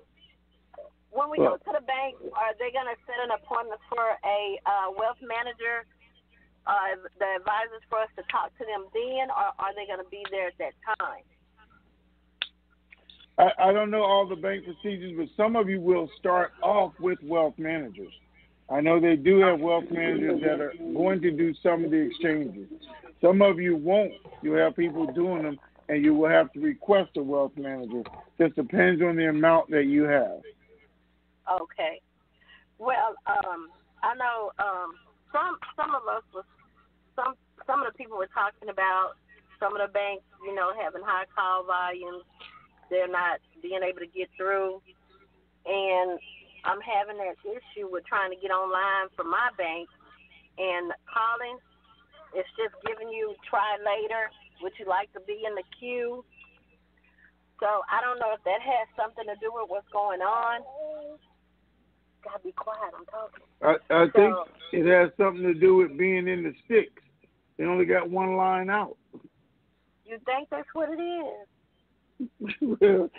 when we go to the bank, are they gonna set an appointment for a wealth manager? The advisors for us to talk to them then, or are they gonna be there at that time? I don't know all the bank procedures, but some of you will start off with wealth managers. I know they do have wealth managers that are going to do some of the exchanges. Some of you won't. You'll have people doing them, and you will have to request a wealth manager. Just depends on the amount that you have. Okay. Well, I know some of us was some of the people were talking about some of the banks, you know, having high call volumes. They're not being able to get through, and I'm having that issue with trying to get online for my bank and calling. It's just giving you try later. Would you like to be in the queue? So I don't know if that has something to do with what's going on. Gotta be quiet. I'm talking. I think it has something to do with being in the sticks. They only got one line out. You think that's what it is? Well,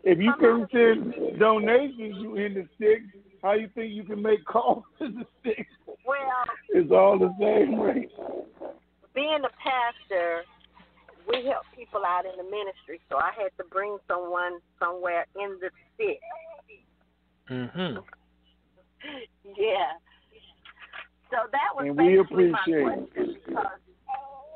if you can send donations, you in the sticks. How you think you can make calls in the sticks? Well, it's all the same rate. Being a pastor, we help people out in the ministry, so I had to bring someone somewhere in the sticks. Yeah. So that was and we basically appreciate my question. Because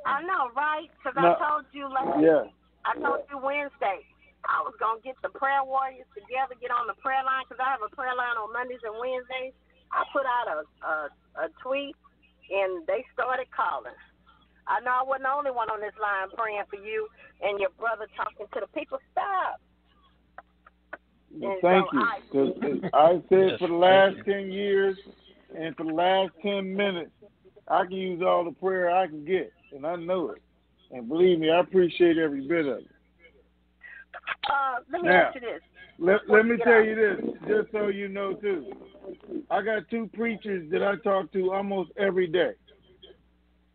I know, right? Because no, I told you last. Yeah. I told you Wednesday I was going to get the prayer warriors together, get on the prayer line, because I have a prayer line on Mondays and Wednesdays. I put out a tweet, and they started calling. I know I wasn't the only one on this line praying for you and your brother talking to the people. Stop. Well, thank you. I said for the last 10 years and for the last 10 minutes, I can use all the prayer I can get, and I know it. And believe me, I appreciate every bit of it. Let me ask you this. Let me tell you this, just so you know, too. I got 2 preachers that I talk to almost every day.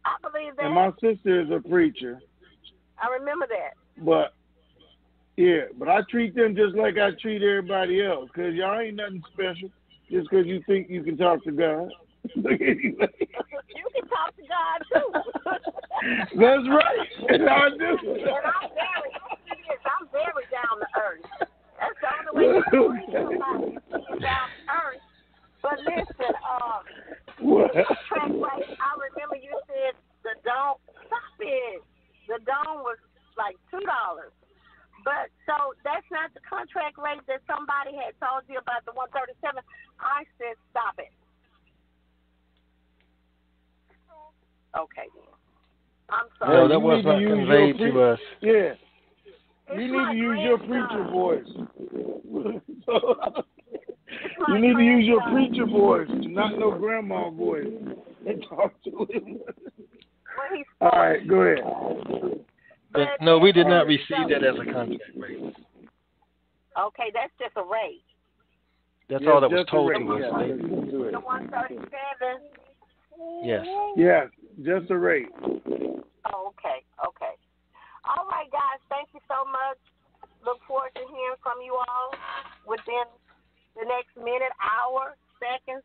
I believe that. And my sister is a preacher. I remember that. But I treat them just like I treat everybody else, because y'all ain't nothing special just because you think you can talk to God. You can talk to God, too. That's right. And I do. And I'm very down to earth. That's the only way you can reach somebody is down to earth. But listen, I remember you said the dome. Stop it. The dome was like $2. But so that's not the contract rate that somebody had told you about the 137. I said stop it. Okay. I'm sorry. No, that was not conveyed to us. Yeah. It's You need to use your preacher voice. You like need to use your preacher voice, not no grandma voice, and talk to him. All right, go ahead. But no, we did not receive that as a contract rate. Okay, that's just a rate. That's all that was told to us. The 137. Yes. Yes, just a rate. Oh, okay. All right, guys, thank you so much. Look forward to hearing from you all within the next minute, hour, seconds,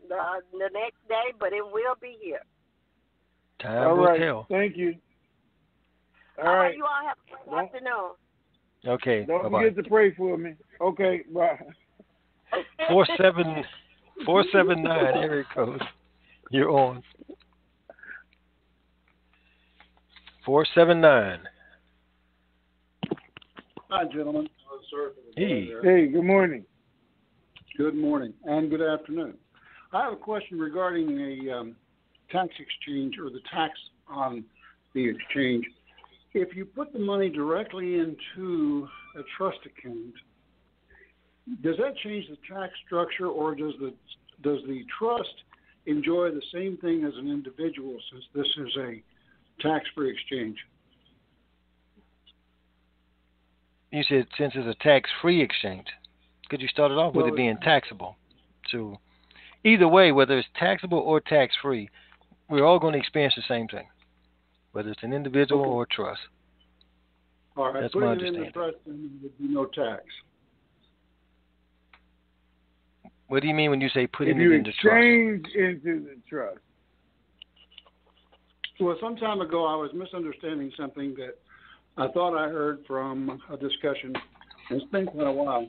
the next day, but it will be here. Time will tell. Thank you. All right. You all have a great afternoon. Okay. Don't Bye-bye. forget to pray for me. Okay, bye. 479 area code. You're on. 479. Hi, gentlemen. Sorry for the delay Hey. there. Hey, good morning. Good morning and good afternoon. I have a question regarding a tax exchange or the tax on the exchange. If you put the money directly into a trust account, does that change the tax structure, or does the trust enjoy the same thing as an individual, since this is a tax-free exchange? You said since it's a tax-free exchange, could you start it off with it being taxable? So either way, whether it's taxable or tax-free, we're all going to experience the same thing, whether it's an individual or a trust. All right, That's putting my it in the understanding. trust, then there would be no tax. What do you mean when you say putting If you it in the trust? exchange into the trust. Well, some time ago, I was misunderstanding something that I thought I heard from a discussion, and it's been quite a while,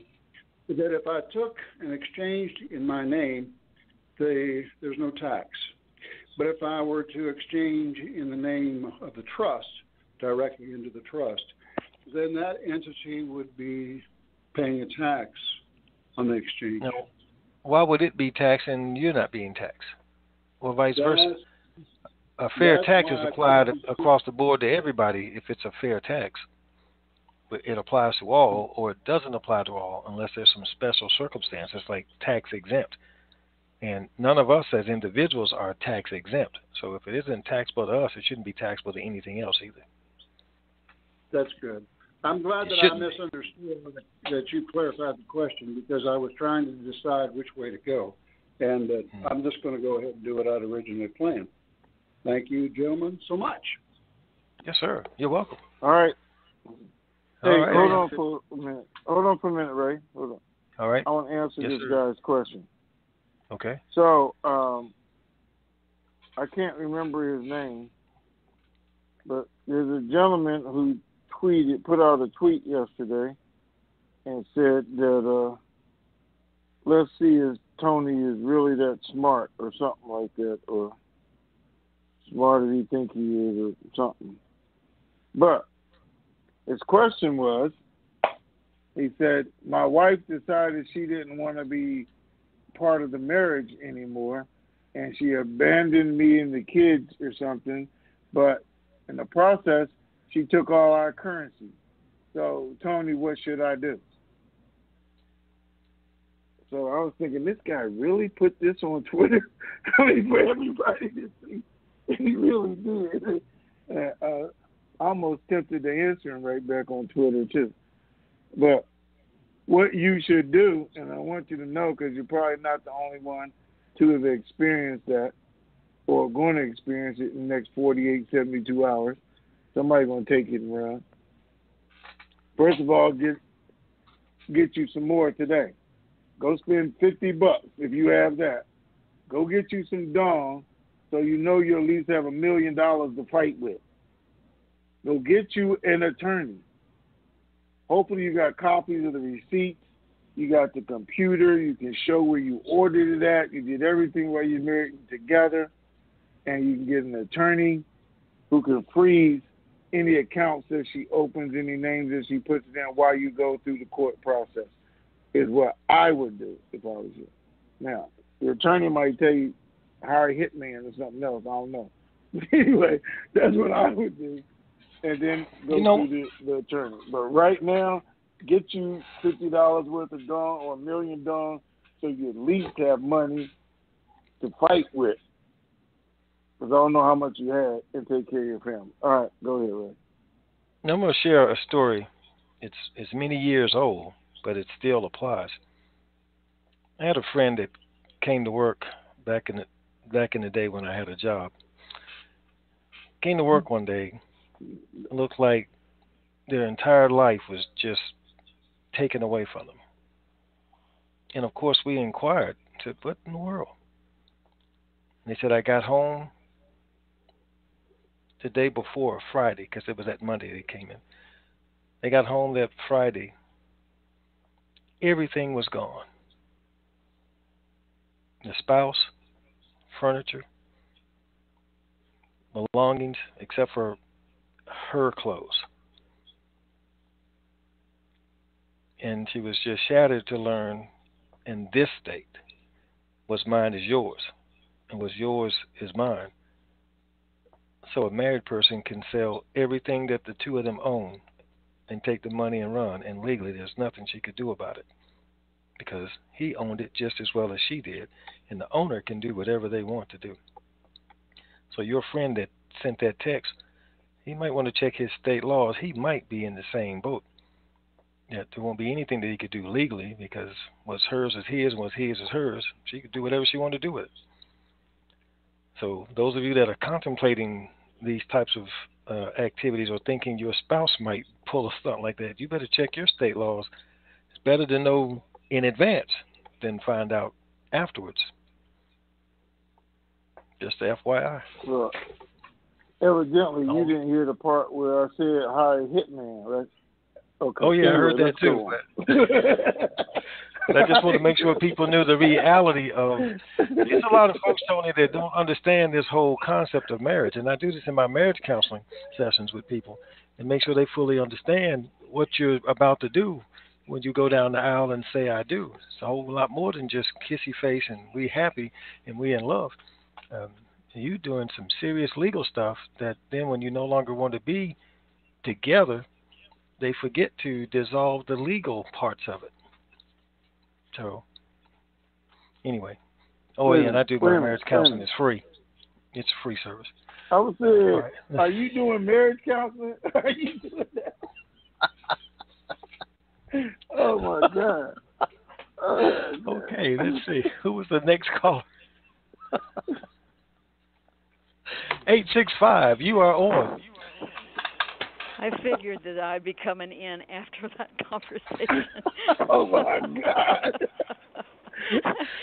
that if I took and exchanged in my name, there's no tax. But if I were to exchange in the name of the trust, directly into the trust, then that entity would be paying a tax on the exchange. Now, why would it be taxed and you're not being taxed? Or vice versa? A fair tax is applied across the board to everybody if it's a fair tax. But it applies to all, or it doesn't apply to all unless there's some special circumstances like tax exempt. And none of us as individuals are tax exempt. So if it isn't taxable to us, it shouldn't be taxable to anything else either. That's good. I'm glad that I misunderstood that you clarified the question, because I was trying to decide which way to go. And I'm just going to go ahead and do what I'd originally planned. Thank you, gentlemen, so much. Yes, sir. You're welcome. All right. Hey, All right. hold on for a minute. Hold on for a minute, Ray. Hold on. All right. I want to answer Yes, this sir. guy's question. Okay. So, I can't remember his name, but there's a gentleman who put out a tweet yesterday and said that, let's see if Tony is really that smart or something like that, or smart as he think he is or something. But his question was, he said, my wife decided she didn't want to be part of the marriage anymore, and she abandoned me and the kids or something, but in the process, she took all our currency. So, Tony, what should I do? So I was thinking, this guy really put this on Twitter? I mean, for everybody to see. And he really did. Almost tempted to answer him right back on Twitter, too. But what you should do, and I want you to know, because you're probably not the only one to have experienced that or going to experience it in the next 48, 72 hours. Somebody's going to take it and run. First of all, get you some more today. Go spend $50 if you have that. Go get you some dong so you know you'll at least have $1 million to fight with. Go get you an attorney. Hopefully you got copies of the receipts. You got the computer. You can show where you ordered it at. You did everything while you're married together. And you can get an attorney who can freeze any accounts that she opens, any names that she puts down while you go through the court process, is what I would do if I was you. Now, the attorney might tell you, hire a hitman or something else. I don't know. Anyway, that's what I would do. And then go through the attorney. But right now, get you $50 worth of dong or $1 million dong so you at least have money to fight with. Because I don't know how much you had, and take care of your family. All right, go ahead, Ray. Now I'm going to share a story. It's many years old, but it still applies. I had a friend that came to work back in the day when I had a job. Came to work one day. It looked like their entire life was just taken away from them. And of course, we inquired, said, "What in the world?" And they said, "I got home. the day before Friday, because it was that Monday they came in. They got home that Friday. Everything was gone. The spouse, furniture, belongings, except for her clothes. And she was just shattered to learn in this state, what's mine is yours, and what's yours is mine. So a married person can sell everything that the two of them own and take the money and run, and legally there's nothing she could do about it because he owned it just as well as she did, and the owner can do whatever they want to do. So your friend that sent that text, he might want to check his state laws. He might be in the same boat. That there won't be anything that he could do legally because what's hers is his and what's his is hers. She could do whatever she wanted to do with it. So those of you that are contemplating these types of activities or thinking your spouse might pull a stunt like that, you better check your state laws. It's better to know in advance than find out afterwards. Just FYI. Well, evidently you didn't hear the part where I said hire a hitman, right? Oh yeah, I heard that too. But I just want to make sure people knew the reality of. There's a lot of folks, Tony, that don't understand this whole concept of marriage, and I do this in my marriage counseling sessions with people, and make sure they fully understand what you're about to do when you go down the aisle and say "I do." It's a whole lot more than just kissy face and we happy and we in love. You doing some serious legal stuff that then when you no longer want to be together, they forget to dissolve the legal parts of it. So, anyway. Oh, yeah, and I do my marriage counseling. It's free. It's a free service. I was saying, right. Are you doing marriage counseling? Are you doing that? Oh, my God. Okay, let's see. Who was the next caller? 865, you are on. I figured that I'd be coming in after that conversation. Oh, my God.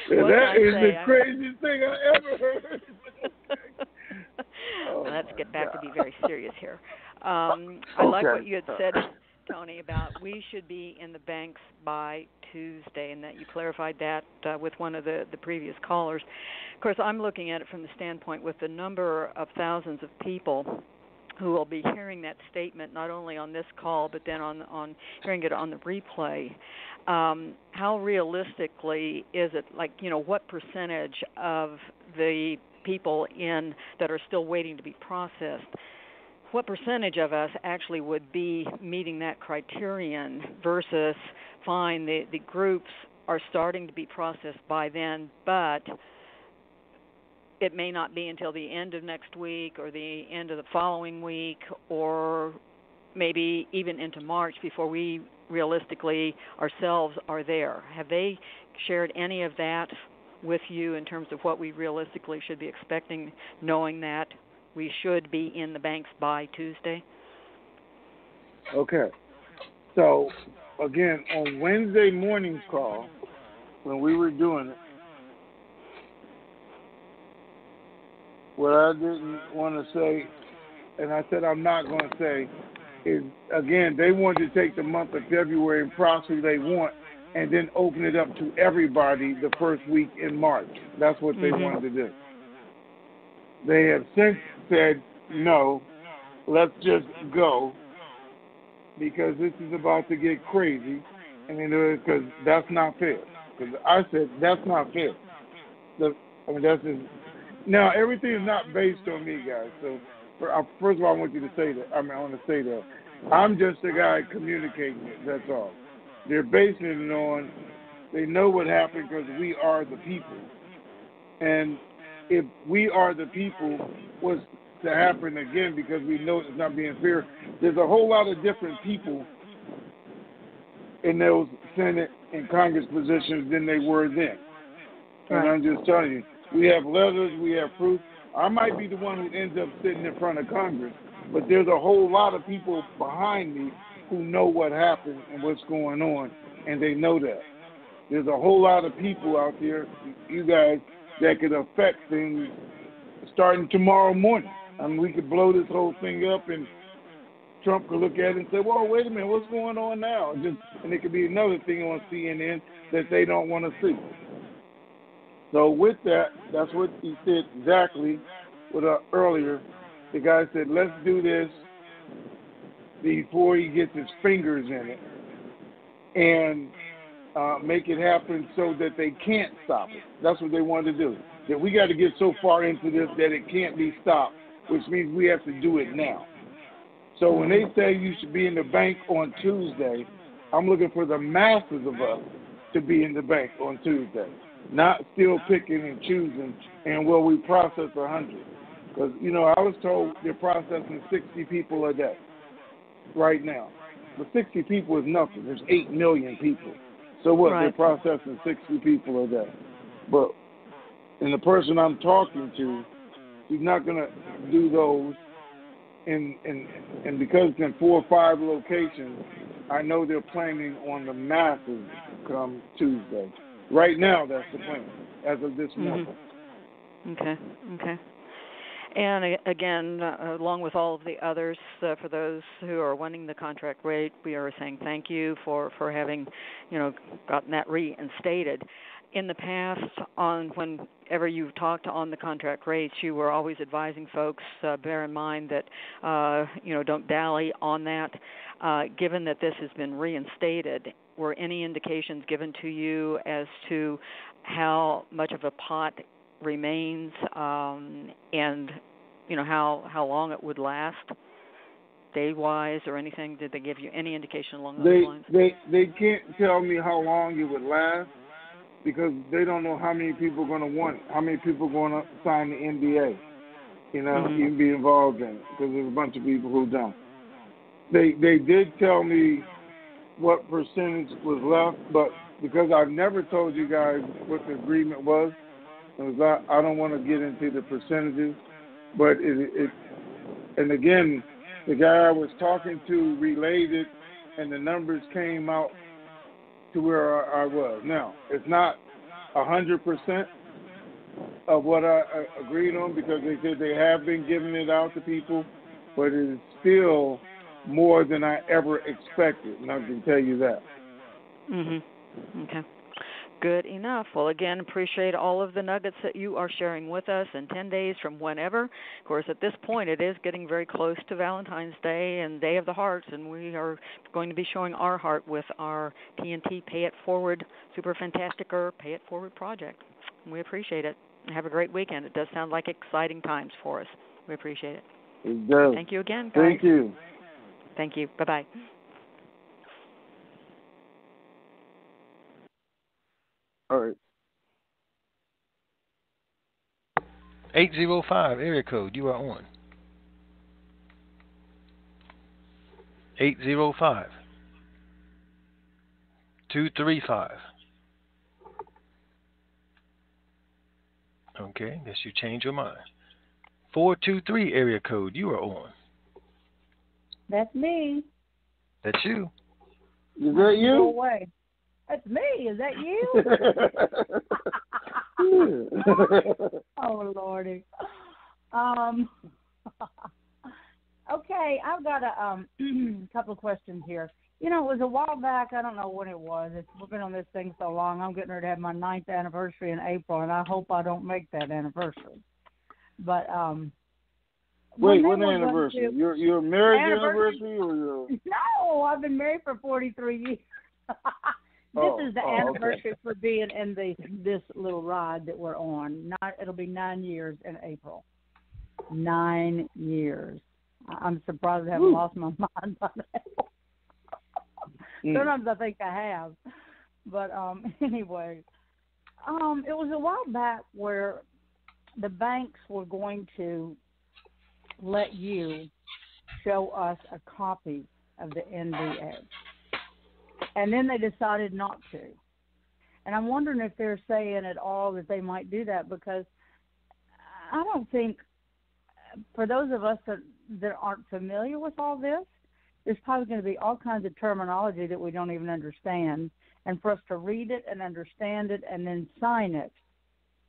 That is the craziest thing I ever heard. Well, let's get back to be very serious here. I like what you had said, Tony, about we should be in the banks by Tuesday, and that you clarified that with one of the previous callers. Of course, I'm looking at it from the standpoint with the number of thousands of people who will be hearing that statement not only on this call but then on hearing it on the replay. How realistically is it, like, what percentage of the people that are still waiting to be processed, what percentage of us actually would be meeting that criterion versus fine, the groups are starting to be processed by then, but it may not be until the end of next week or the end of the following week or maybe even into March before we realistically ourselves are there. Have they shared any of that with you in terms of what we realistically should be expecting, knowing that we should be in the banks by Tuesday? Okay. So, again, on Wednesday morning's call, when we were doing it, what I didn't want to say, and I said I'm not going to say, is, again, they wanted to take the month of February and process they want and then open it up to everybody the first week in March. That's what they wanted to do. They have since said, no, let's just go because this is about to get crazy, and because that's not fair. Because I said that's not fair. That's just... Now, everything is not based on me, guys. So, first of all, I want you to say that. I want to say that. I'm just a guy communicating it. That's all. They're basing it on, they know what happened because we are the people. And if we are the people was to happen again because we know it's not being fair, there's a whole lot of different people in those Senate and Congress positions than they were then. And I'm just telling you, we have letters, we have proof. I might be the one who ends up sitting in front of Congress, but there's a whole lot of people behind me who know what happened and what's going on, and they know that. There's a whole lot of people out there, you guys, that could affect things starting tomorrow morning. I mean, we could blow this whole thing up, and Trump could look at it and say, "Well, wait a minute, what's going on now?" And it could be another thing on CNN that they don't want to see. So with that, that's what he said exactly earlier. The guy said, "Let's do this before he gets his fingers in it, and make it happen so that they can't stop it." That's what they wanted to do. That we got to get so far into this that it can't be stopped, which means we have to do it now. So when they say you should be in the bank on Tuesday, I'm looking for the masses of us to be in the bank on Tuesday, not still picking and choosing and will we process 100. Because, I was told they're processing 60 people a day right now. But 60 people is nothing. There's 8 million people. So what? Right. They're processing 60 people a day. And the person I'm talking to, he's not going to do those. And because it's in 4 or 5 locations, I know they're planning on the masses come Tuesday. Right now, that's the plan, as of this morning. Okay. And again, along with all of the others, for those who are wanting the contract rate, we are saying thank you for having, gotten that reinstated. In the past, whenever you've talked on the contract rates, you were always advising folks, bear in mind that, don't dally on that. Given that this has been reinstated, were any indications given to you as to how much of a pot remains, and how long it would last, day-wise or anything? Did they give you any indication along those lines? They can't tell me how long it would last because they don't know how many people are going to want it, how many people are going to sign the NDA, even be involved in it, because there's a bunch of people who don't. They did tell me what percentage was left, but because I've never told you guys what the agreement was, I don't want to get into the percentages, but and again, the guy I was talking to relayed it, and the numbers came out to where I was. Now, it's not 100% of what I agreed on because they said they have been giving it out to people, but it is still more than I ever expected, and I can tell you that. Okay. Good enough. Well, again, appreciate all of the nuggets that you are sharing with us in 10 days from whenever. Of course, at this point, it is getting very close to Valentine's Day and Day of the Hearts, and we are going to be showing our heart with our TNT Pay It Forward Super Fantastic Pay It Forward project. We appreciate it. Have a great weekend. It does sound like exciting times for us. We appreciate it. It does. Thank you again, guys. Thank you. Thank you. Bye-bye. All right. 805 area code. You are on. 805 235. Okay, guess you changed your mind. 423 area code. You are on. That's me. That's you. Is that you? Go away. That's me. Is that you? Oh, Lordy. Okay, I've got a couple of questions here. It was a while back. I don't know when it was. We've been on this thing so long. I'm getting ready to have my 9th anniversary in April, and I hope I don't make that anniversary. But wait, what anniversary? Your marriage anniversary or your? No, I've been married for 43 years. This is the anniversary for being in this little ride that we're on. It'll be 9 years in April. 9 years. I'm surprised I haven't lost my mind by now. Sometimes I think I have. But anyway, it was a while back where the banks were going to let you show us a copy of the NDA. And then they decided not to. And I'm wondering if they're saying at all that they might do that, because I don't think, for those of us that aren't familiar with all this, there's probably going to be all kinds of terminology that we don't even understand. And for us to read it and understand it and then sign it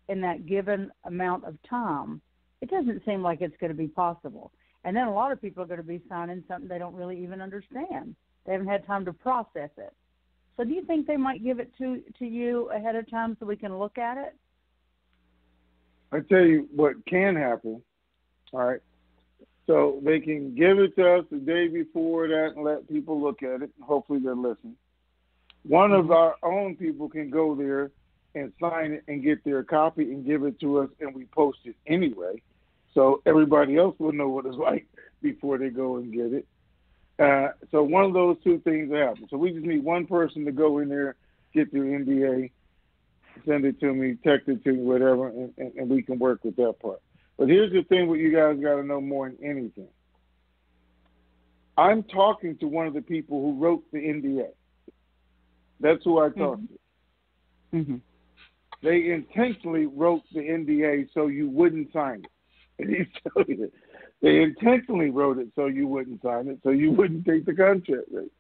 in that given amount of time It doesn't seem like it's going to be possible. And then a lot of people are going to be signing something they don't really even understand. They haven't had time to process it. So do you think they might give it to you ahead of time so we can look at it? I tell you what can happen, all right? So they can give it to us the day before that and let people look at it. Hopefully they're listening. One of our own people can go there and sign it and get their copy and give it to us, and we post it anyway. So everybody else will know what it's like before they go and get it. So one of those two things happen. So we just need one person to go in there, get their NDA, send it to me, text it to me, whatever, and we can work with that part. But here's the thing what you guys got to know more than anything. I'm talking to one of the people who wrote the NDA. That's who I talked to. Mm-hmm. They intentionally wrote the NDA so you wouldn't sign it. And he told you that. They intentionally wrote it so you wouldn't sign it, so you wouldn't take the contract rate.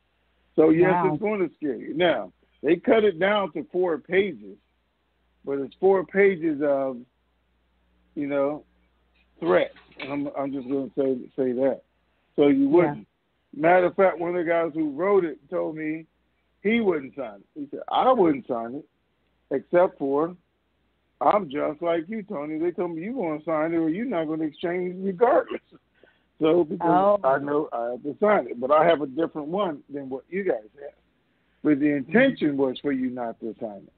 So, yes, It's going to scare you. Now, they cut it down to 4 pages, but it's 4 pages of, threats. And I'm just going to say that. So you wouldn't. Yeah. Matter of fact, one of the guys who wrote it told me he wouldn't sign it. He said, I wouldn't sign it, except for I'm just like you, Tony. They told me you're going to sign it or you're not going to exchange regardless. So because I know I have to sign it. But I have a different one than what you guys have. But the intention was for you not to sign it.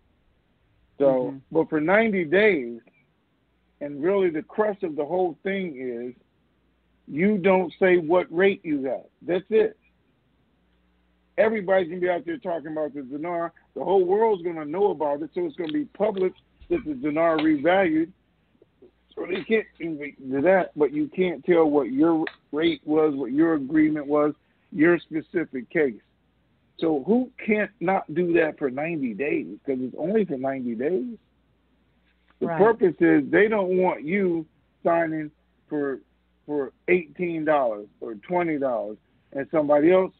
So, but for 90 days, and really the crux of the whole thing is you don't say what rate you got. That's it. Everybody's going to be out there talking about the dinar. The whole world's going to know about it, so it's going to be public that the dinar revalued. So they can't do that, but you can't tell what your rate was, what your agreement was, your specific case. So who can't not do that for 90 days? Because it's only for 90 days. The purpose is they don't want you signing for $18 or $20 and somebody else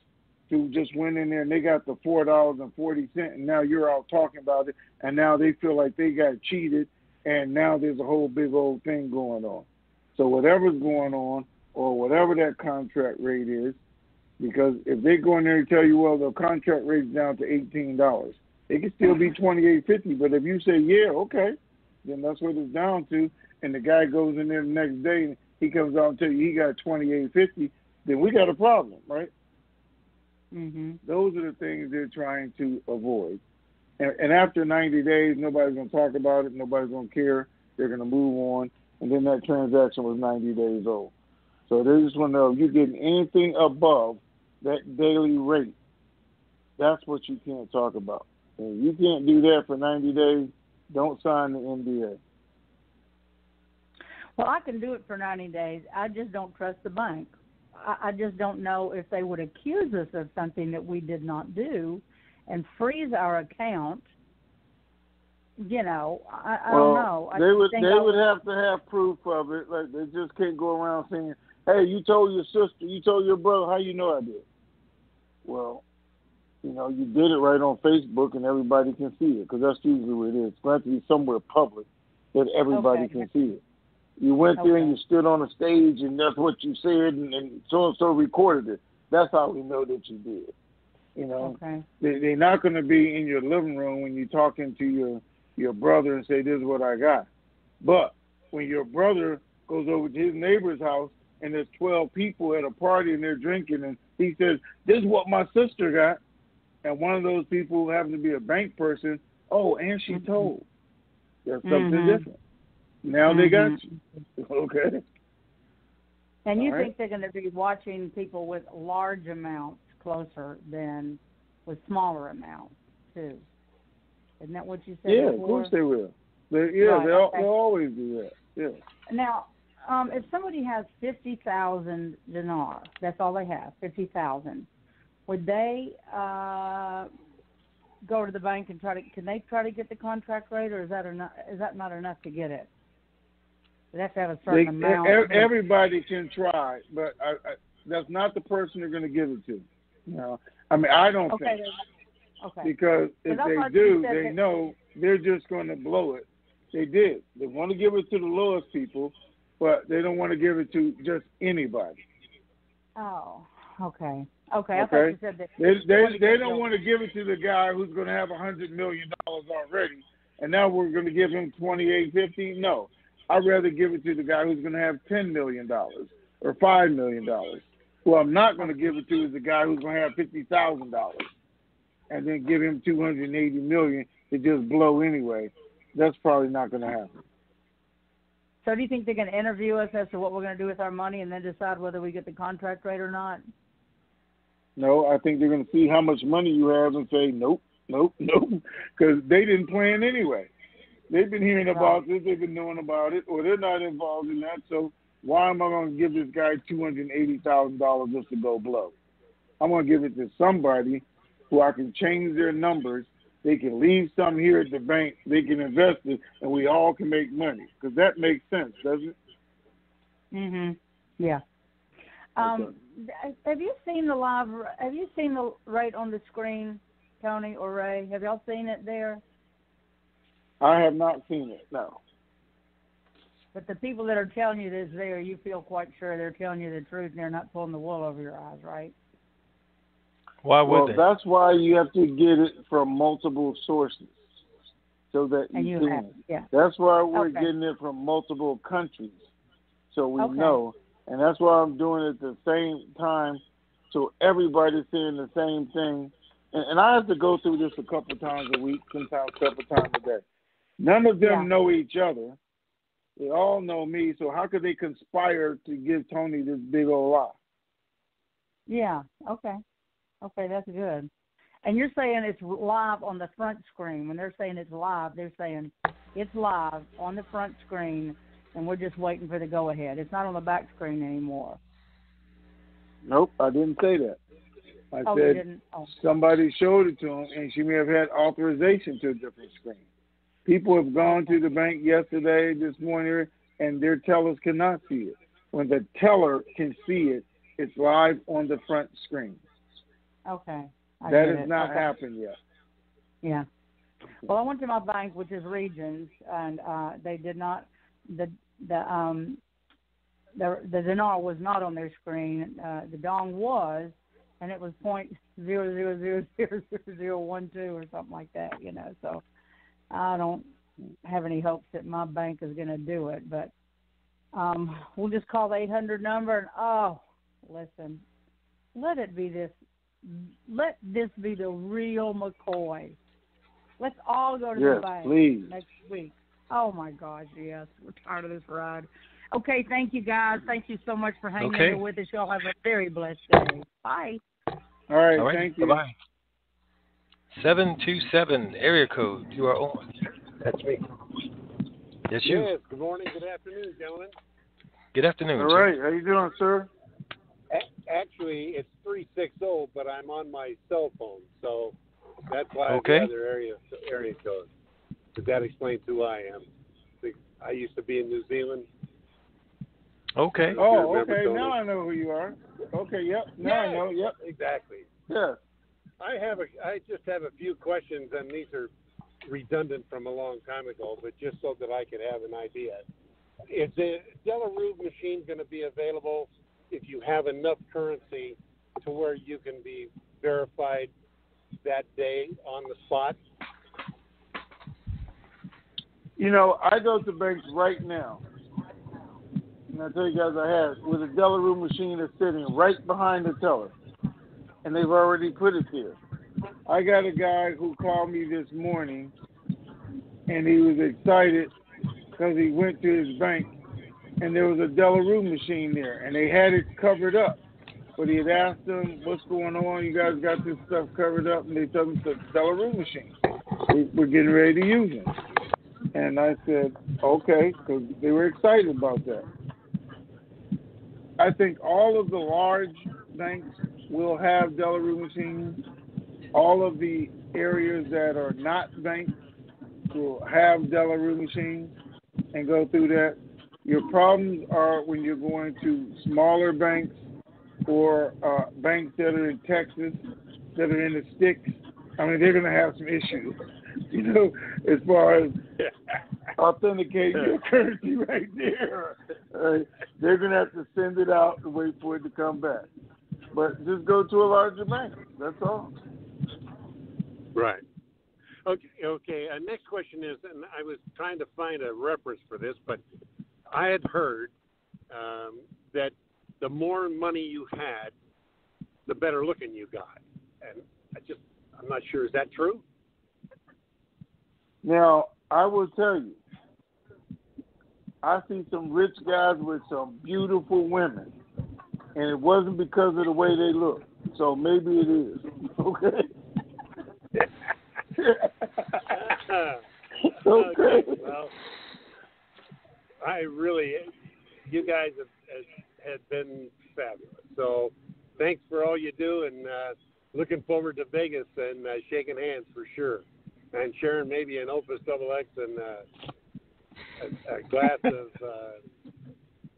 who just went in there and they got the $4.40 and now you're out talking about it and now they feel like they got cheated and now there's a whole big old thing going on. So whatever's going on or whatever that contract rate is, because if they go in there and tell you, well, the contract rate's down to $18, it can still be $28.50. But if you say, yeah, okay, then that's what it's down to, and the guy goes in there the next day and he comes out and tells you he got $28.50, then we got a problem, right? Mm-hmm. Those are the things they're trying to avoid. And after 90 days, nobody's going to talk about it. Nobody's going to care. They're going to move on. And then that transaction was 90 days old. So they just want to know if you're getting anything above that daily rate, that's what you can't talk about. And if you can't do that for 90 days, don't sign the NDA. Well, I can do it for 90 days. I just don't trust the bank. I just don't know if they would accuse us of something that we did not do and freeze our account. I don't know. They would have to have proof of it. Like they just can't go around saying, "Hey, you told your sister, you told your brother, how you know I did?" Well, you did it right on Facebook and everybody can see it because that's usually what it is. It's going to be somewhere public that everybody can see it. You went there and you stood on a stage and that's what you said and so recorded it. That's how we know that you did. They're not going to be in your living room when you're talking to your brother and say, this is what I got. But when your brother goes over to his neighbor's house and there's 12 people at a party and they're drinking and he says, this is what my sister got, and one of those people happens to be a bank person, and she told. That's something different. Now they got you. Okay. And you think they're going to be watching people with large amounts closer than with smaller amounts, too? Isn't that what you said before? Of course they will. They'll always do that. Yeah. Now, if somebody has 50,000 dinar, that's all they have, 50,000, would they go to the bank and can they try to get the contract rate, or is that not enough to get it? They have to have a certain amount. Everybody can try, but that's not the person they're going to give it to. I don't think. Okay. Because if they do, they know they're just going to blow it. They did. They want to give it to the lowest people, but they don't want to give it to just anybody. Oh, okay. Okay, I thought you said that. They don't want to give it to the guy who's going to have $100 million already, and now we're going to give him $28.50. No, I'd rather give it to the guy who's going to have $10 million or $5 million. Who I'm not going to give it to is the guy who's going to have $50,000, and then give him $280 million to just blow anyway. That's probably not going to happen. So do you think they're going to interview us as to what we're going to do with our money and then decide whether we get the contract rate or not? No, I think they're going to see how much money you have and say, nope, because they didn't plan anyway. They've been hearing about this, they've been knowing about it, or they're not involved in that, so why am I going to give this guy $280,000 just to go blow? I'm going to give it to somebody who I can change their numbers. They can leave some here at the bank, they can invest it, and we all can make money, because that makes sense, doesn't it? Yeah. Okay. Have you seen the rate on the screen, Tony or Ray? Have y'all seen it there? I have not seen it, no. But the people that are telling you this there, you feel quite sure they're telling you the truth and they're not pulling the wool over your eyes, right? Why would they? That's why you have to get it from multiple sources, so that you can. Have, yeah. That's why we're getting it from multiple countries, so we know. And that's why I'm doing it at the same time, so everybody's seeing the same thing. And I have to go through this a couple times a week, sometimes a couple times a day. None of them know each other. They all know me, so how could they conspire to give Tony this big old lie? Yeah, okay. Okay, that's good. And you're saying it's live on the front screen. When they're saying it's live, they're saying it's live on the front screen, and we're just waiting for the go-ahead. It's not on the back screen anymore. Nope, I didn't say that. I said somebody showed it to him, and she may have had authorization to a different screen. People have gone to the bank yesterday, this morning, and their tellers cannot see it. When the teller can see it, it's live on the front screen. Okay. That has not happened yet. Yeah. Well, I went to my bank, which is Regions, and they did not. The Dinar was not on their screen. The Dong was, and it was .0000012 or something like that. So I don't have any hopes that my bank is going to do it, but we'll just call the 800 number and listen, let this be the real McCoy. Let's all go to the bank next week. Oh, my gosh, yes. We're tired of this ride. Okay, thank you, guys. Thank you so much for hanging in there with us. Y'all have a very blessed day. Bye. All right, thank you. Bye-bye. 727, area code. You are on. That's me. Yes, you. Yes, good morning, good afternoon, gentlemen. Good afternoon. All right, how you doing, sir? Actually, it's 360, but I'm on my cell phone, so that's why I have the other area code. Does that explain who I am? I used to be in New Zealand. Okay. Oh, okay. Now I know who you are. Okay, yep. Now I know. Yep. Exactly. Yeah. I just have a few questions, and these are redundant from a long time ago, but just so that I could have an idea. Is the Delarue machine going to be available if you have enough currency to where you can be verified that day on the spot? I go to banks right now, and I tell you guys I have, with a Delarue machine that's sitting right behind the teller, and they've already put it there. I got a guy who called me this morning, and he was excited because he went to his bank, and there was a Delarue machine there, and they had it covered up. But he had asked them, what's going on? You guys got this stuff covered up? And they told him it's a Delarue machine. We're getting ready to use it. And I said, okay, because they were excited about that. I think all of the large banks will have Delarue machines. All of the areas that are not banks will have Delarue machines and go through that. Your problems are when you're going to smaller banks or banks that are in Texas, that are in the sticks. I mean, they're going to have some issues, as far as authenticating your currency right there. They're going to have to send it out and wait for it to come back. But just go to a larger bank. That's all. Right. Okay. Next question is, and I was trying to find a reference for this, but I had heard that the more money you had, the better looking you got. And I'm not sure. Is that true? Now, I will tell you, I see some rich guys with some beautiful women, and it wasn't because of the way they look. So maybe it is. Okay? Okay. Well, you guys have been fabulous. So thanks for all you do, and looking forward to Vegas and shaking hands for sure. And sharing maybe an Opus XX and a glass of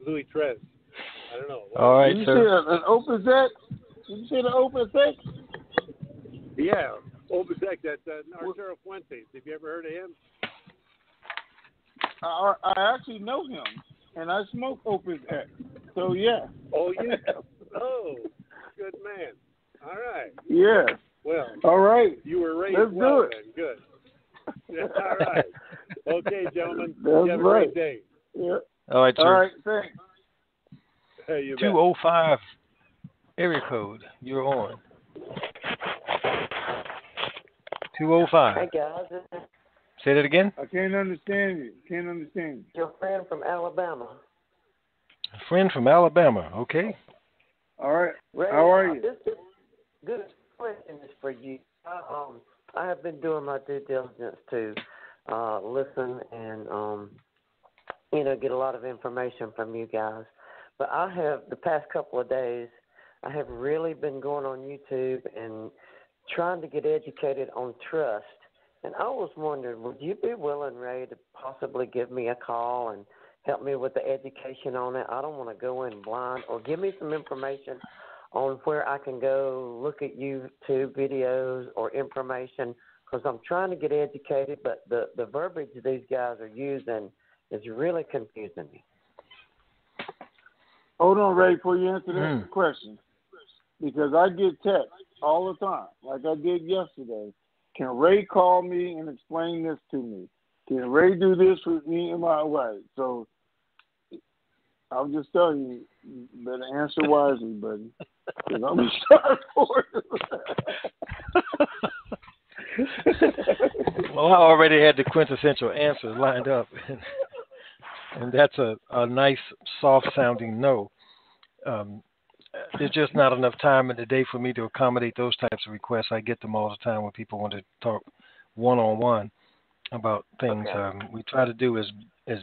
Louis Tres. I don't know. All right, Did you sir. say an Opus X? Did you say the Opus X? Yeah, Opus X. That's Arturo Fuentes. Have you ever heard of him? I actually know him, and I smoke Opus X. So, yeah. Oh, yeah. Oh, good man. All right. Yeah. Well, all right. You were raised Let's well do it. then. Good. All right. Okay, gentlemen. That's have a right. great day. Yeah. All right, sir. All right, thanks. Hey, you bet. 205 area code. You're on. 205. Hey, guys. Say that again. I can't understand you. Your friend from Alabama. A friend from Alabama. Okay. All right. Ray, how are you? This is good question is for you. I have been doing my due diligence to listen and get a lot of information from you guys. But I have the past couple of days, I have really been going on YouTube and trying to get educated on trust. And I was wondering, would you be willing, Ray, to possibly give me a call and help me with the education on it? I don't want to go in blind, or give me some information on where I can go look at YouTube videos or information, because I'm trying to get educated, but the verbiage these guys are using is really confusing me. Hold on, Ray, before you answer that question, because I get texts all the time, like I did yesterday. Can Ray call me and explain this to me? Can Ray do this with me and my wife? So I'll just tell you, you better answer wisely, buddy, because I'm going to start for it. Well, I already had the quintessential answer lined up, and that's a nice, soft-sounding no. There's just not enough time in the day for me to accommodate those types of requests. I get them all the time when people want to talk one-on-one about things. Okay. We try to do as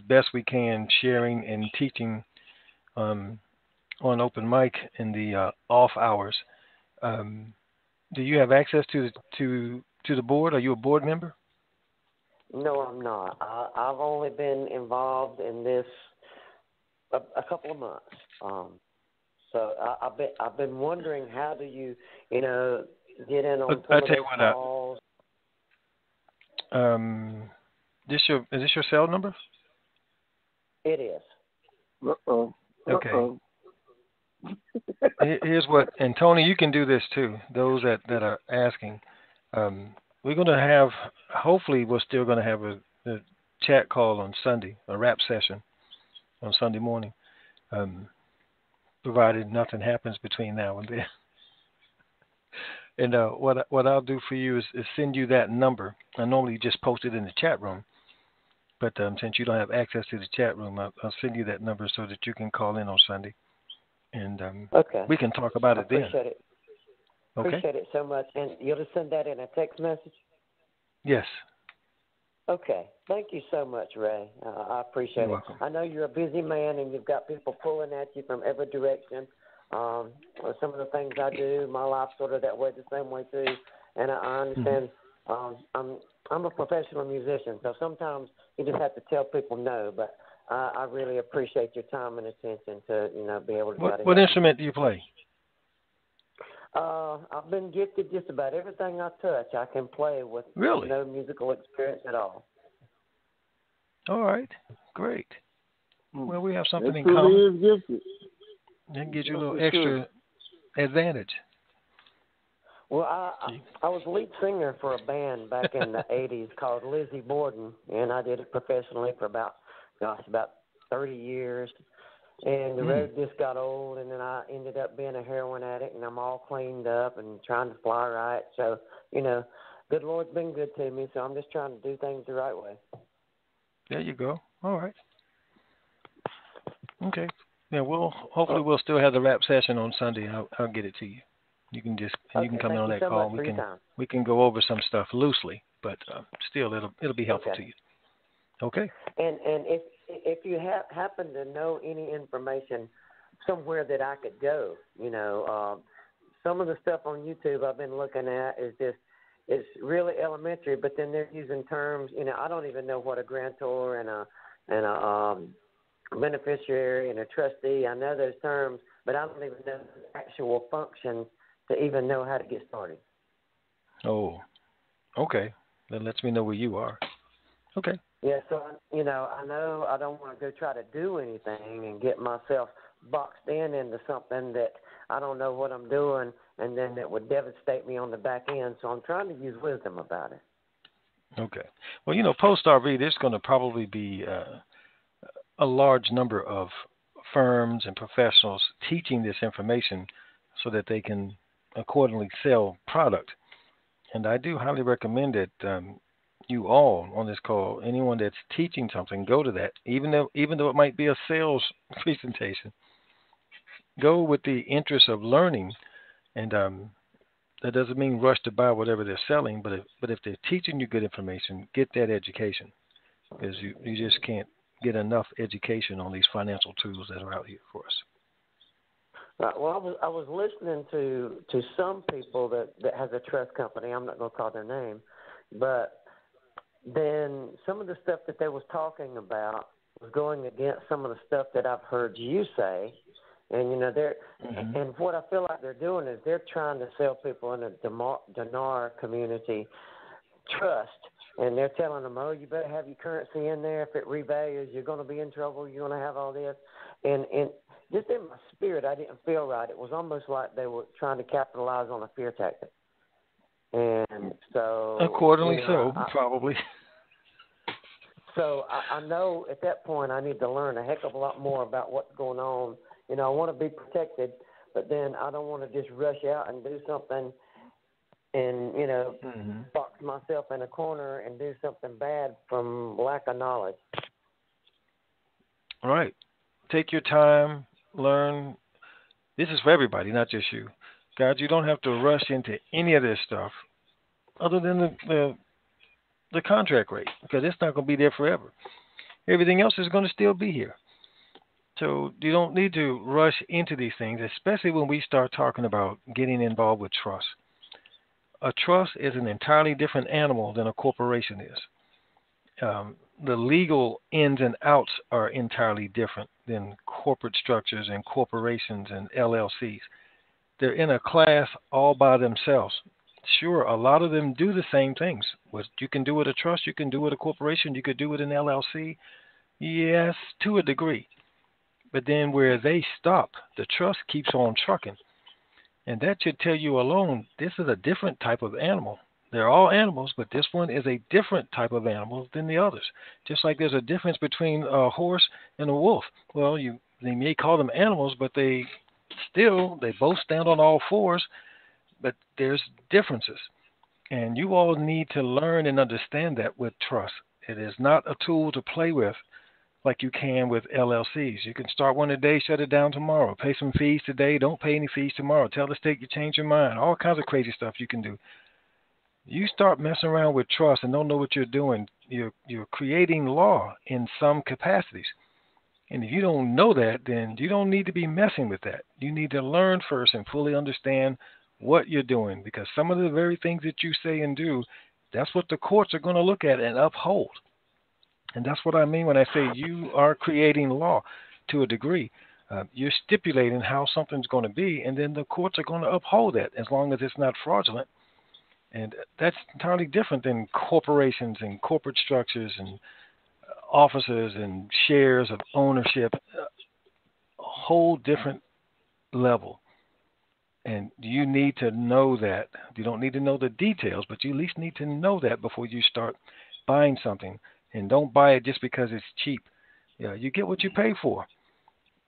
best we can, sharing and teaching on open mic in the off hours. Do you have access to the board? Are you a board member? No, I'm not. I've only been involved in this a couple of months. So I've been wondering, how do you get in on some of those calls? Is this your cell number? It is. Uh-oh. Okay. Here's what, and Tony, you can do this too. Those that are asking, we're going to have. Hopefully, we're still going to have a chat call on Sunday, a rap session on Sunday morning. Provided nothing happens between now and then. And what I'll do for you is send you that number. I normally just post it in the chat room, but since you don't have access to the chat room, I'll send you that number so that you can call in on Sunday, and okay. We can talk about it then. Appreciate it. Okay. Appreciate it so much. And you'll just send that in a text message? Yes. Okay. Thank you so much, Ray. I appreciate You're it. welcome. I know you're a busy man and you've got people pulling at you from every direction. Some of the things I do, my life's sort of that way, the same way too. And I understand. I'm a professional musician, so sometimes you just have to tell people no. But I really appreciate your time and attention to be able to. What instrument do you play? I've been gifted just about everything I touch. I can play with really? No musical experience at all. All right. Great. Well, we have something It in truly common. is gifted. That gives you a That's little for sure. extra advantage. Well, I was lead singer for a band back in the '80s called Lizzie Borden, and I did it professionally for about 30 years. And the road just got old, and then I ended up being a heroin addict, and I'm all cleaned up and trying to fly right. So, good Lord's been good to me, so I'm just trying to do things the right way. There you go. All right. Okay. Yeah, we'll still have the rap session on Sunday. I'll get it to you. You can come in thank on you that so call. much for your time. We can go over some stuff loosely, but still it'll be helpful to you. Okay. And if you happen to know any information somewhere that I could go, some of the stuff on YouTube I've been looking at is just it's really elementary, but then they're using terms. I don't even know what a grantor and a beneficiary and a trustee. I know those terms, but I don't even know the actual function to even know how to get started. Oh, okay. That lets me know where you are. Okay. Yeah, so, I know I don't want to go try to do anything and get myself boxed into something that I don't know what I'm doing, and then that would devastate me on the back end. So I'm trying to use wisdom about it. Okay. Well, post-RV, there's going to probably be a large number of firms and professionals teaching this information so that they can accordingly sell product. And I do highly recommend that you all on this call, anyone that's teaching something, go to that. Even though it might be a sales presentation, go with the interest of learning. And that doesn't mean rush to buy whatever they're selling, but if they're teaching you good information, get that education, because you just can't get enough education on these financial tools that are out here for us. Right. Well, I was listening to some people that has a trust company. I'm not going to call their name, but then some of the stuff that they was talking about was going against some of the stuff that I've heard you say. And, they're and what I feel like they're doing is they're trying to sell people in the Dinar community trust. And they're telling them, oh, you better have your currency in there. If it revalues, you're going to be in trouble. You're going to have all this. And just in my spirit, I didn't feel right. It was almost like they were trying to capitalize on a fear tactic. And so... Accordingly probably. So I know at that point I need to learn a heck of a lot more about what's going on. I want to be protected, but then I don't want to just rush out and do something and, box myself in a corner and do something bad from lack of knowledge. All right. Take your time, learn. This is for everybody, not just you. Guys, you don't have to rush into any of this stuff other than the contract rate, because it's not going to be there forever. Everything else is going to still be here. So you don't need to rush into these things, especially when we start talking about getting involved with trust. A trust is an entirely different animal than a corporation is. The legal ins and outs are entirely different than corporate structures and corporations and LLCs. They're in a class all by themselves. Sure, a lot of them do the same things. What you can do with a trust, you can do with a corporation, you could do with an LLC. Yes, to a degree. But then where they stop, the trust keeps on trucking. And that should tell you alone, this is a different type of animal. They're all animals, but this one is a different type of animal than the others. Just like there's a difference between a horse and a wolf. Well, they may call them animals, but they both stand on all fours, but there's differences. And you all need to learn and understand that with trust. It is not a tool to play with like you can with LLCs. You can start one today, shut it down tomorrow. Pay some fees today, don't pay any fees tomorrow. Tell the state you change your mind. All kinds of crazy stuff you can do. You start messing around with trust and don't know what you're doing, you're creating law in some capacities. And if you don't know that, then you don't need to be messing with that. You need to learn first and fully understand what you're doing, because some of the very things that you say and do, that's what the courts are going to look at and uphold. And that's what I mean when I say you are creating law to a degree. You're stipulating how something's going to be, and then the courts are going to uphold that as long as it's not fraudulent. And that's entirely different than corporations and corporate structures and officers and shares of ownership, a whole different level. And you need to know that. You don't need to know the details, but you at least need to know that before you start buying something. And don't buy it just because it's cheap. You get what you pay for.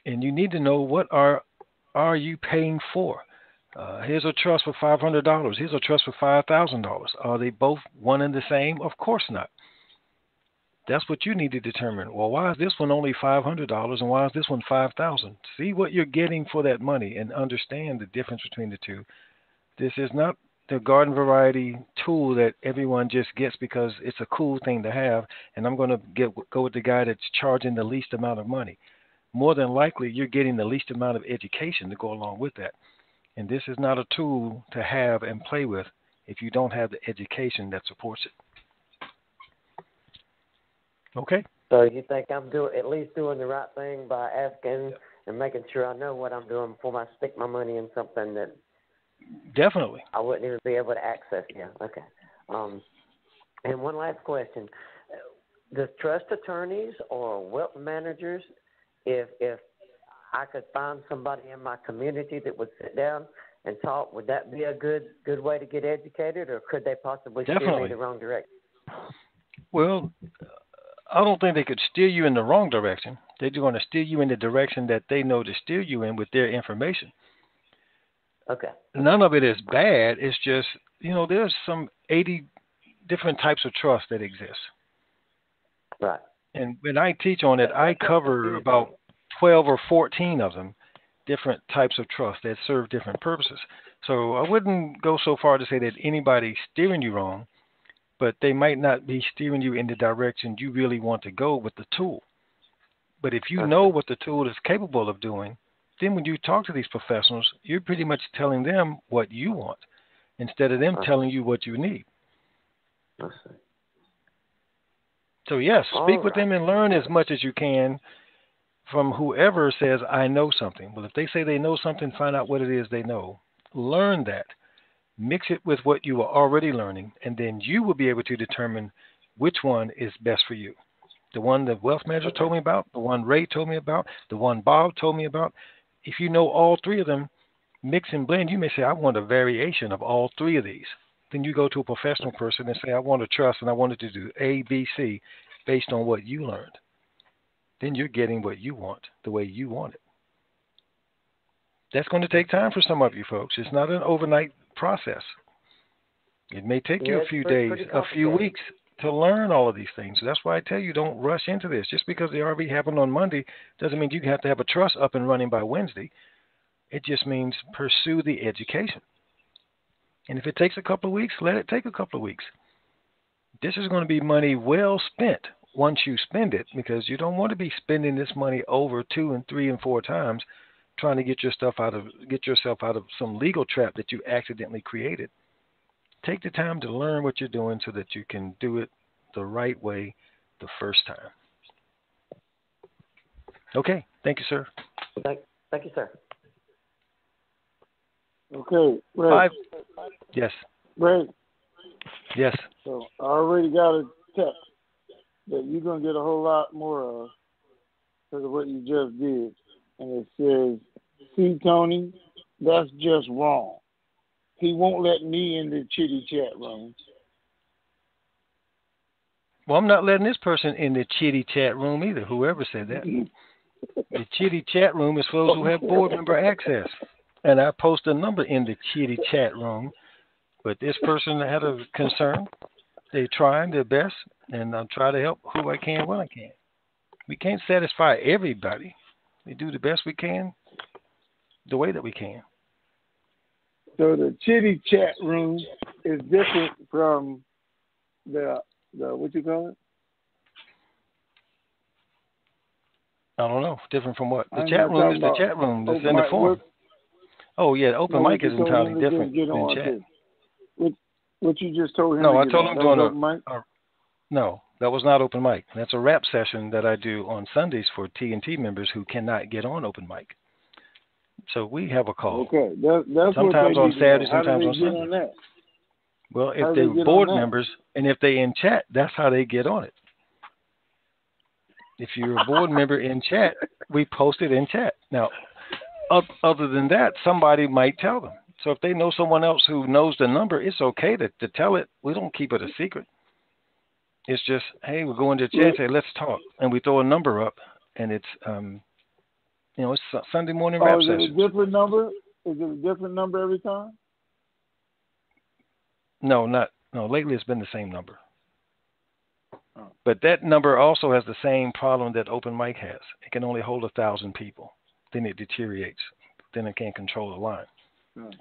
And you need to know what are you paying for. Here's a trust for $500. Here's a trust for $5,000. Are they both one and the same? Of course not. That's what you need to determine. Well, why is this one only $500 and why is this one $5,000? See what you're getting for that money and understand the difference between the two. This is not the garden variety tool that everyone just gets because it's a cool thing to have, and I'm going to go with the guy that's charging the least amount of money. More than likely, you're getting the least amount of education to go along with that. And this is not a tool to have and play with if you don't have the education that supports it. Okay. So you think I'm at least doing the right thing by asking and making sure I know what I'm doing before I stick my money in something that definitely I wouldn't even be able to access? Yeah. Okay. And one last question: does trust attorneys or wealth managers, if I could find somebody in my community that would sit down and talk, would that be a good way to get educated, or could they possibly steer me in the wrong direction? Well, I don't think they could steer you in the wrong direction. They're going to steer you in the direction that they know to steer you in with their information. Okay. None of it is bad. It's just, there's some 80 different types of trust that exist. Right. And when I teach on it, I cover about 12 or 14 of them, different types of trust that serve different purposes. So I wouldn't go so far to say that anybody's steering you wrong, but they might not be steering you in the direction you really want to go with the tool. But if you know what the tool is capable of doing, then when you talk to these professionals, you're pretty much telling them what you want instead of them telling you what you need. So yes, speak with them and learn as much as you can from whoever says, I know something. Well, if they say they know something, find out what it is they know. Learn that. Mix it with what you are already learning, and then you will be able to determine which one is best for you. The one the wealth manager told me about, the one Ray told me about, the one Bob told me about. If you know all three of them, mix and blend, you may say, I want a variation of all three of these. Then you go to a professional person and say, I want a trust and I want it to do A, B, C based on what you learned. Then you're getting what you want, the way you want it. That's going to take time for some of you folks. It's not an overnight process. It may take you a few days, a few weeks to learn all of these things. So that's why I tell you, don't rush into this. Just because they already happen on Monday doesn't mean you have to have a trust up and running by Wednesday. It just means pursue the education. And if it takes a couple of weeks, let it take a couple of weeks. This is going to be money well spent once you spend it, because you don't want to be spending this money over 2 and 3 and 4 times trying to get yourself out of some legal trap that you accidentally created. Take the time to learn what you're doing so that you can do it the right way the first time. Okay. Thank you, sir. Thank you, sir. Okay. Ray. Yes. Ray. Yes. So I already got a text that you're going to get a whole lot more of because of what you just did. And it says, see, Tony, that's just wrong. He won't let me in the chitty chat room. Well, I'm not letting this person in the chitty chat room either, whoever said that. The chitty chat room is for those who have board member access. And I post a number in the chitty chat room. But this person had a concern. They're trying their best, and I'll try to help who I can when I can. We can't satisfy everybody. We do the best we can, the way that we can. So the chitty chat room is different from the what you call it? I don't know. Different from what? The chat room is the chat room that's in the forum. Oh, yeah, the open mic is entirely different than chat. What you just told him? No, I told him doing no, that was not open mic. That's a rap session that I do on Sundays for TNT members who cannot get on open mic. So we have a call. Okay, that's sometimes on Saturday, sometimes on Sunday. On that? Well, if they're board members and if they in chat, that's how they get on it. If you're a board member in chat, we post it in chat. Now, other than that, somebody might tell them. So if they know someone else who knows the number, it's okay to tell it. We don't keep it a secret. It's just, hey, we're going to chat and say, let's talk. And we throw a number up, and it's, it's Sunday morning rap session. Is it a different number? Is it a different number every time? No, lately it's been the same number. Oh. But that number also has the same problem that open mic has. It can only hold 1,000 people. Then it deteriorates. Then it can't control the line. Oh.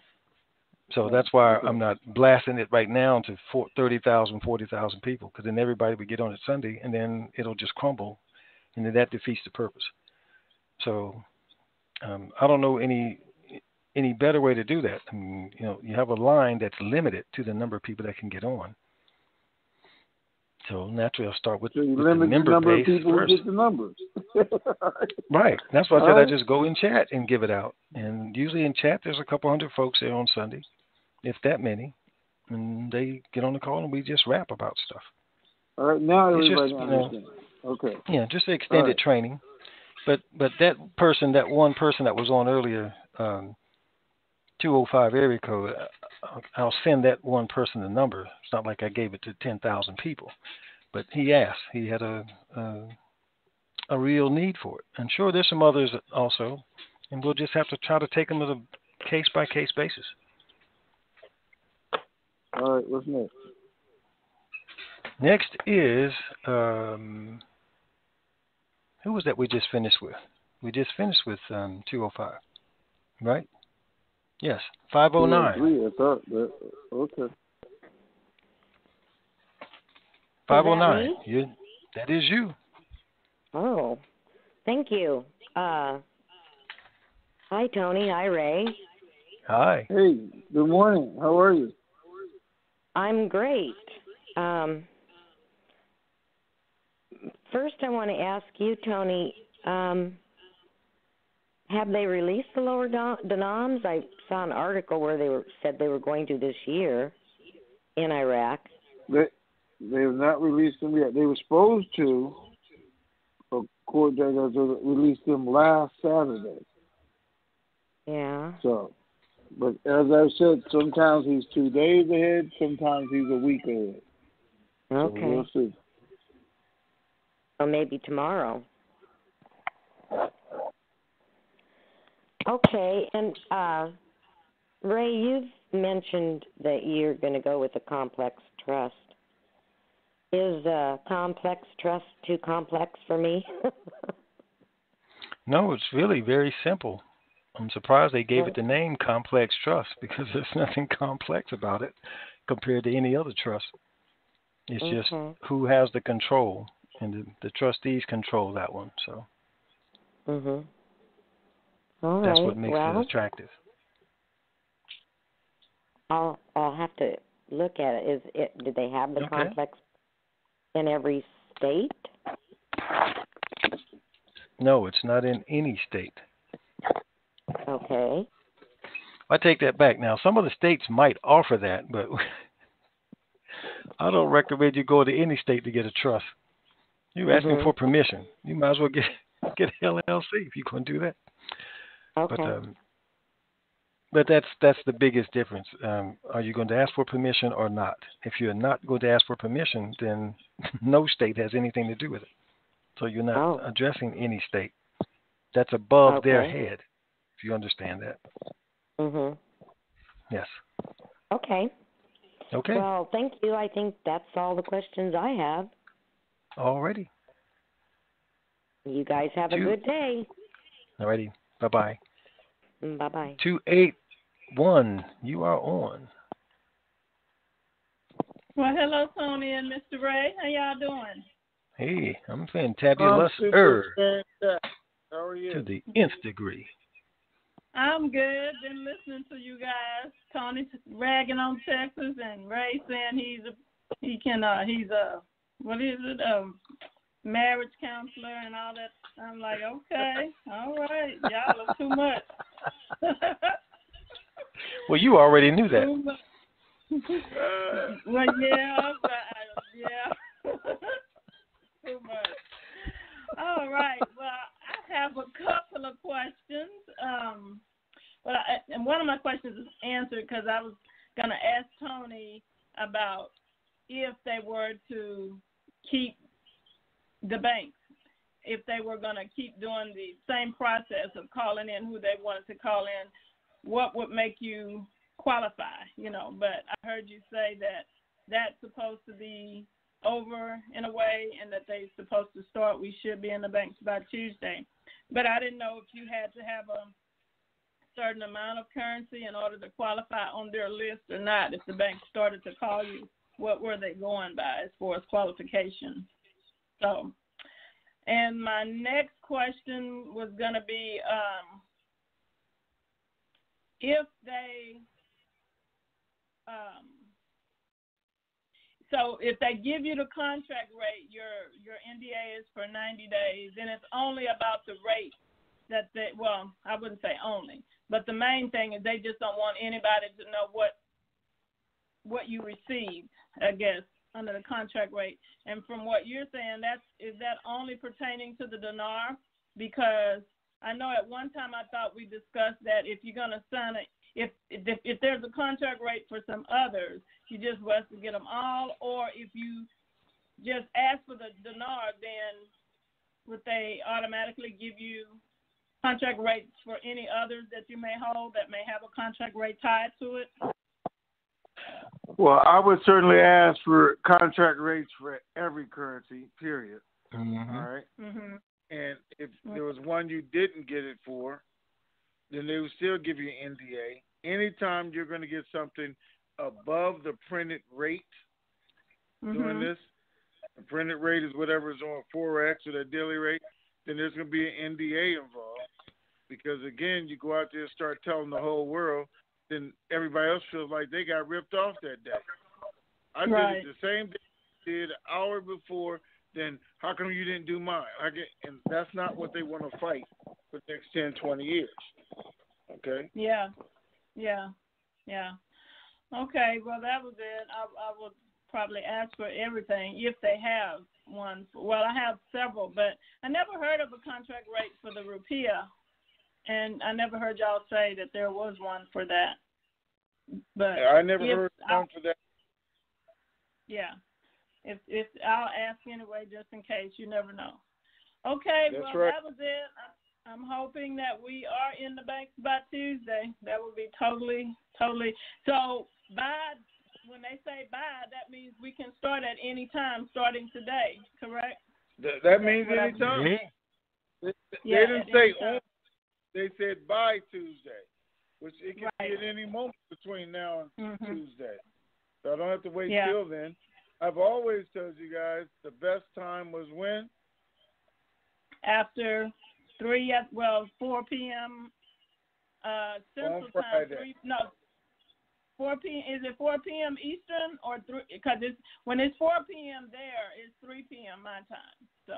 So that's why I'm not blasting it right now to 30,000, 40,000 people, because then everybody would get on it Sunday, and then it'll just crumble, and then that defeats the purpose. So I don't know any better way to do that. I mean, you have a line that's limited to the number of people that can get on. So naturally, I'll start with the member base first. Get the numbers. Right. That's why I said I just go in chat and give it out. And usually in chat, there's a couple hundred folks there on Sunday, if that many, and they get on the call and we just rap about stuff. All right. Now everybody understands. Okay. Yeah, just extended training. But that one person that was on earlier, 205 area code, I'll send that one person the number. It's not like I gave it to 10,000 people, but he asked. He had a real need for it. And sure, there's some others also, and we'll just have to try to take them on a case-by-case basis. All right, what's next? Next is, who was that we just finished with? We just finished with 205, right? Yes, 509. I thought that. Okay. 509. That is you. Oh, thank you. Hi, Tony. Hi, Ray. Hi. Hey, good morning. How are you? I'm great. First, I want to ask you, Tony, have they released the lower denoms? I saw an article where they said they were going to this year in Iraq. They have not released them yet. They were supposed to. Court judge released them last Saturday. Yeah. So, but as I said, sometimes he's 2 days ahead, sometimes he's a week ahead. Okay. So we'll see. Or maybe tomorrow. Okay, and Ray, you've mentioned that you're going to go with a complex trust. Is complex trust too complex for me? No, it's really very simple. I'm surprised they gave it the name complex trust because there's nothing complex about it compared to any other trust. It's just who has the control, and the trustees control that one. So that's what makes it attractive. I'll have to look at it. Do they have the complex in every state? No, it's not in any state. Okay. I take that back. Now, some of the states might offer that, but I don't recommend you go to any state to get a trust. You're asking for permission. You might as well get LLC if you're going to do that. Okay. But that's the biggest difference. Are you going to ask for permission or not? If you're not going to ask for permission, then no state has anything to do with it. So you're not addressing any state. That's above their head, if you understand that. Yes. Okay. Okay. Well, thank you. I think that's all the questions I have. Alrighty. You guys have a good day. Alrighty. Bye-bye. Bye-bye. 281, you are on. Well, hello, Tony and Mr. Ray. How y'all doing? Hey, I'm fantabulous. How are you? To the nth degree. I'm good. Been listening to you guys. Tony ragging on Texas and Ray saying he's a marriage counselor and all that. I'm like, okay, all right, y'all are too much. Well, you already knew that. Well, yeah. Too much. and one of my questions is answered because I was going to ask Tony about if they were to keep the banks, if they were going to keep doing the same process of calling in who they wanted to call in, what would make you qualify, But I heard you say that that's supposed to be over in a way and that they're supposed to start, we should be in the banks by Tuesday. But I didn't know if you had to have a certain amount of currency in order to qualify on their list or not. If the bank started to call you, what were they going by as far as qualifications? So, and my next question was going to be if they so if they give you the contract rate, your NDA is for 90 days, and it's only about the rate that they, well, I wouldn't say only, but the main thing is they just don't want anybody to know what you received, I guess, under the contract rate. And from what you're saying, is that only pertaining to the dinar? Because I know at one time I thought we discussed that if you're going to sign it, if there's a contract rate for some others, you just want to get them all, or if you just ask for the dinar, then would they automatically give you contract rates for any others that you may hold that may have a contract rate tied to it? Well, I would certainly ask for contract rates for every currency, period. Mm-hmm. All right? Mm-hmm. And if there was one you didn't get it for, then they would still give you an NDA. Anytime you're going to get something above the printed rate doing this, the printed rate is whatever is on Forex or the daily rate, then there's going to be an NDA involved. Because, again, you go out there and start telling the whole world, then everybody else feels like they got ripped off that day. I did it the same day I did an hour before, then how come you didn't do mine? And that's not what they want to fight for the next 10, 20 years. Okay? Yeah. Okay, well, that was it. I would probably ask for everything if they have one. Well, I have several, but I never heard of a contract rate for the rupiah, and I never heard y'all say that there was one for that. But I never heard one for that. Yeah. If I'll ask anyway, just in case. You never know. Okay, That's well, right. that was it. I'm hoping that we are in the banks by Tuesday. That would be totally. So when they say buy, that means we can start at any time starting today, correct? That means any time. Mm-hmm. They didn't say on. They said by Tuesday, which it can be at any moment between now and Tuesday. So I don't have to wait till then. I've always told you guys the best time was when? After 4 p.m. Central Time. 4 p.m. Is it 4 p.m. Eastern or 3? Because when it's 4 p.m. there, it's 3 p.m. my time. So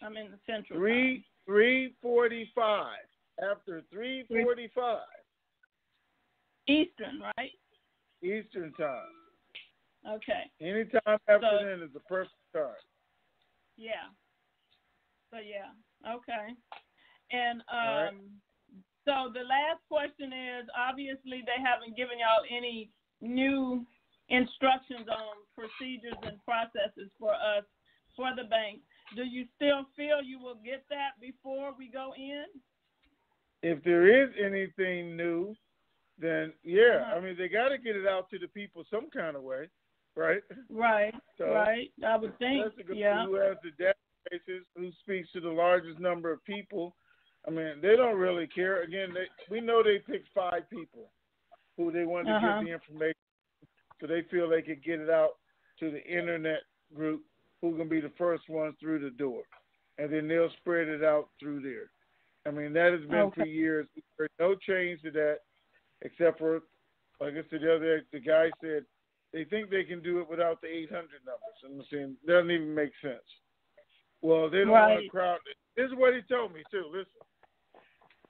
I'm in the Central Time. 3:45. After 3:45. Eastern, right? Eastern time. Okay. Anytime after then is the perfect time. Yeah. So okay. And right. So the last question is, obviously they haven't given y'all any new instructions on procedures and processes for us for the bank. Do you still feel you will get that before we go in? If there is anything new, then I mean they got to get it out to the people some kind of way, right? Right. So, right. I would think. Who has the databases? Who speaks to the largest number of people? I mean, they don't really care. Again, we know they picked 5 people who they wanted to get the information, so they feel they could get it out to the internet group who can be the first ones through the door, and then they'll spread it out through there. I mean, that has been for years. There's no change to that, except for, like I said the other day, the guy said they think they can do it without the 800 numbers. And I'm saying, it doesn't even make sense. Well, they don't want a crowd. This is what he told me, too. Listen,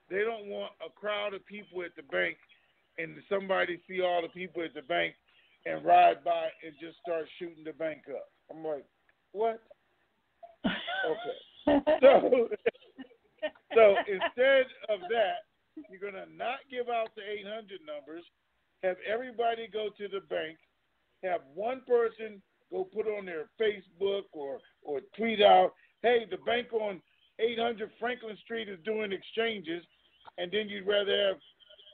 they don't want a crowd of people at the bank and somebody see all the people at the bank and ride by and just start shooting the bank up. I'm like, what? Okay. So instead of that, You're going to not give out the 800 numbers. Have everybody go to the bank. Have one person go put on their Facebook or tweet out, hey, the bank on 800 Franklin Street is doing exchanges, and then you'd rather have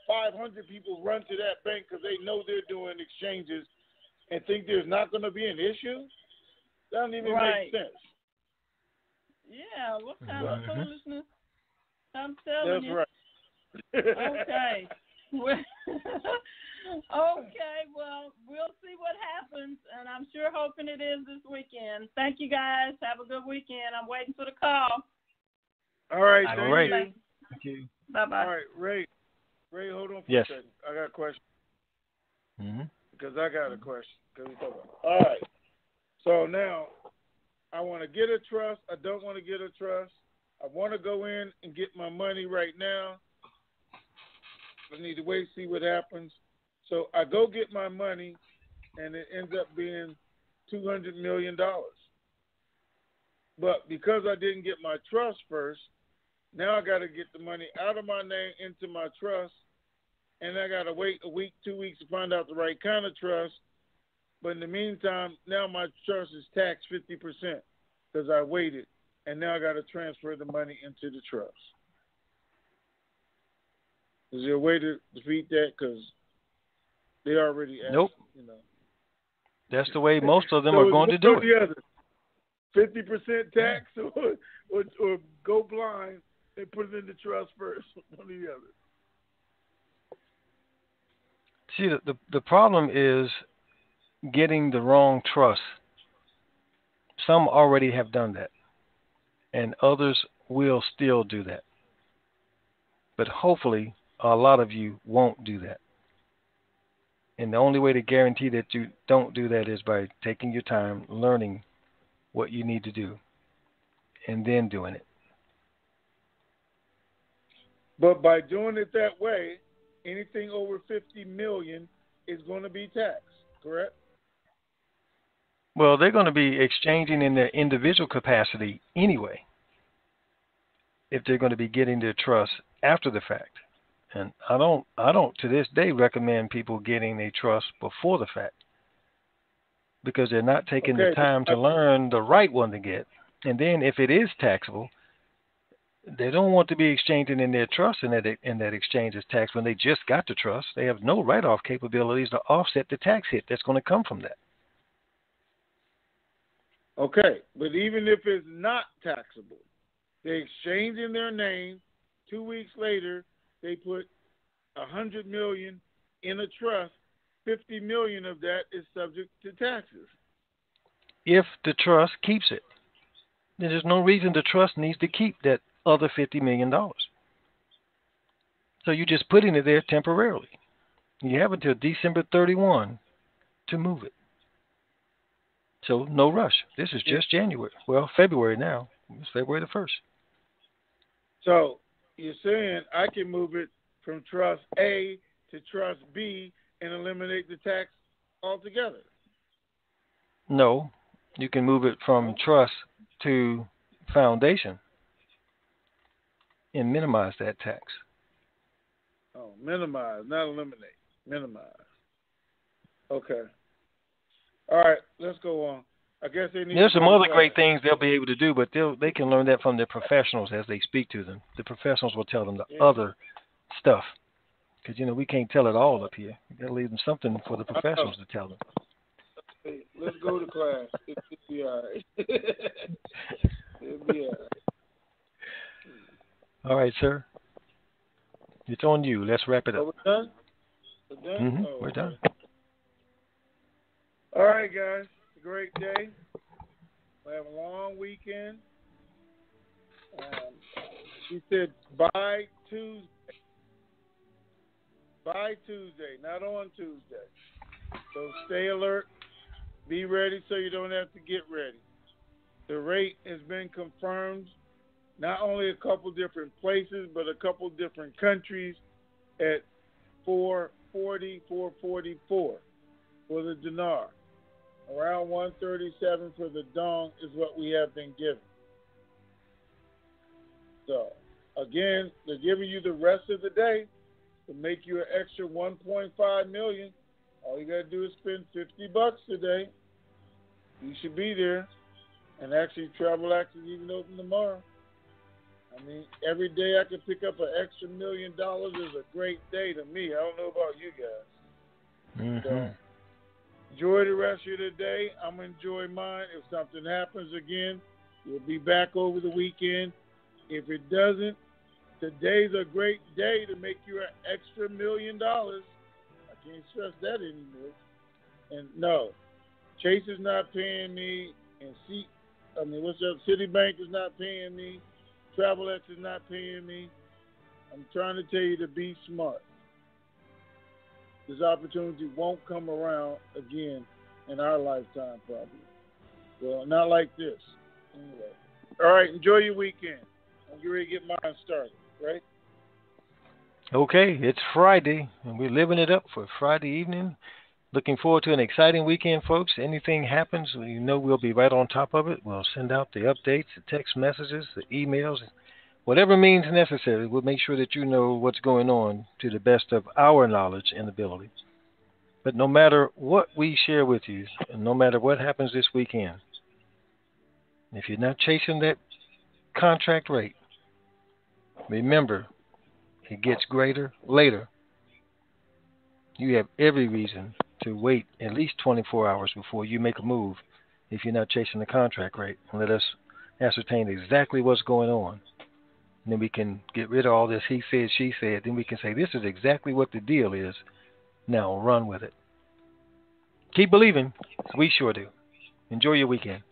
500 people run to that bank because they know they're doing exchanges and think there's not going to be an issue? That doesn't even make sense. Yeah, what kind of foolishness? I'm telling you. That's right. Okay. Okay, well, we'll see what happens, and I'm sure hoping it is this weekend. Thank you, guys. Have a good weekend. I'm waiting for the call. All right, Thank you. Bye-bye. All right, Ray, hold on for Yes. a second. I got a question. Mm-hmm. Because I got a question. All right. So now, I want to get a trust. I don't want to get a trust. I want to go in and get my money right now. I need to wait see what happens. So I go get my money, and it ends up being $200 million. But because I didn't get my trust first, now I got to get the money out of my name into my trust, and I got to wait a week, 2 weeks to find out the right kind of trust. But in the meantime, now my trust is taxed 50% because I waited, and now I got to transfer the money into the trust. Is there a way to defeat that? Because they already asked. Nope. You know. That's the way most of them are going to do it. 50% tax or go blind and put it in the trust first. One or the other. See, the problem is getting the wrong trust. Some already have done that, and others will still do that. But hopefully, a lot of you won't do that. And the only way to guarantee that you don't do that is by taking your time, learning what you need to do, and then doing it. But by doing it that way, anything over $50 million is going to be taxed, correct? Well, they're going to be exchanging in their individual capacity anyway, if they're going to be getting their trust after the fact. And I don't to this day recommend people getting a trust before the fact, because they're not taking the time to learn the right one to get. And then if it is taxable, they don't want to be exchanging in their trust, and that exchange is taxed when they just got the trust. They have no write-off capabilities to offset the tax hit that's going to come from that. Okay, but even if it's not taxable, they exchange in their name. 2 weeks later, they put $100 million in a trust. $50 million of that is subject to taxes. If the trust keeps it, then there's no reason the trust needs to keep that other $50 million. So you're just putting it there temporarily. You have until December 31 to move it. So no rush. This is just January. Well, February now. It's February the 1st. So you're saying I can move it from Trust A to Trust B and eliminate the tax altogether? No. You can move it from trust to foundation and minimize that tax. Oh, minimize, not eliminate. Minimize. Okay. All right, let's go on. I guess they need. There's some other great things they'll be able to do, but they can learn that from their professionals as they speak to them. The professionals will tell them the other stuff, because we can't tell it all up here. You got to leave them something for the professionals to tell them. Hey, let's go to class. It'll be all right. It'll be all right. All right, sir. It's on you. Let's wrap it up. We're done? We're done? Mm-hmm. We're done. All right, guys. It's a great day. We have a long weekend. She said by Tuesday. By Tuesday, not on Tuesday. So stay alert. Be ready so you don't have to get ready. The rate has been confirmed. Not only a couple different places, but a couple different countries at 440, 444 for the dinar. Around 137 for the dong is what we have been given. So again, they're giving you the rest of the day to make you an extra $1.5 million. All you gotta do is spend $50 today. You should be there. And actually, Travel Act is even open tomorrow. I mean, every day I can pick up an extra $1 million is a great day to me. I don't know about you guys. Mm-hmm. So, enjoy the rest of the day. I'm going to enjoy mine. If something happens again, we'll be back over the weekend. If it doesn't, today's a great day to make you an extra $1 million. I can't stress that anymore. And no, Chase is not paying me, and Citibank is not paying me. TravelX is not paying me. I'm trying to tell you to be smart. This opportunity won't come around again in our lifetime, probably. Well, not like this. Anyway. All right, enjoy your weekend. I'm getting ready to get mine started, right? Okay, it's Friday, and we're living it up for Friday evening. Looking forward to an exciting weekend, folks. Anything happens, you know we'll be right on top of it. We'll send out the updates, the text messages, the emails, whatever means necessary. We'll make sure that you know what's going on to the best of our knowledge and ability. But no matter what we share with you, and no matter what happens this weekend, if you're not chasing that contract rate, remember, it gets greater later. You have every reason to wait at least 24 hours before you make a move if you're not chasing the contract rate. And let us ascertain exactly what's going on. And then we can get rid of all this he said, she said. Then we can say, this is exactly what the deal is. Now run with it. Keep believing. We sure do. Enjoy your weekend.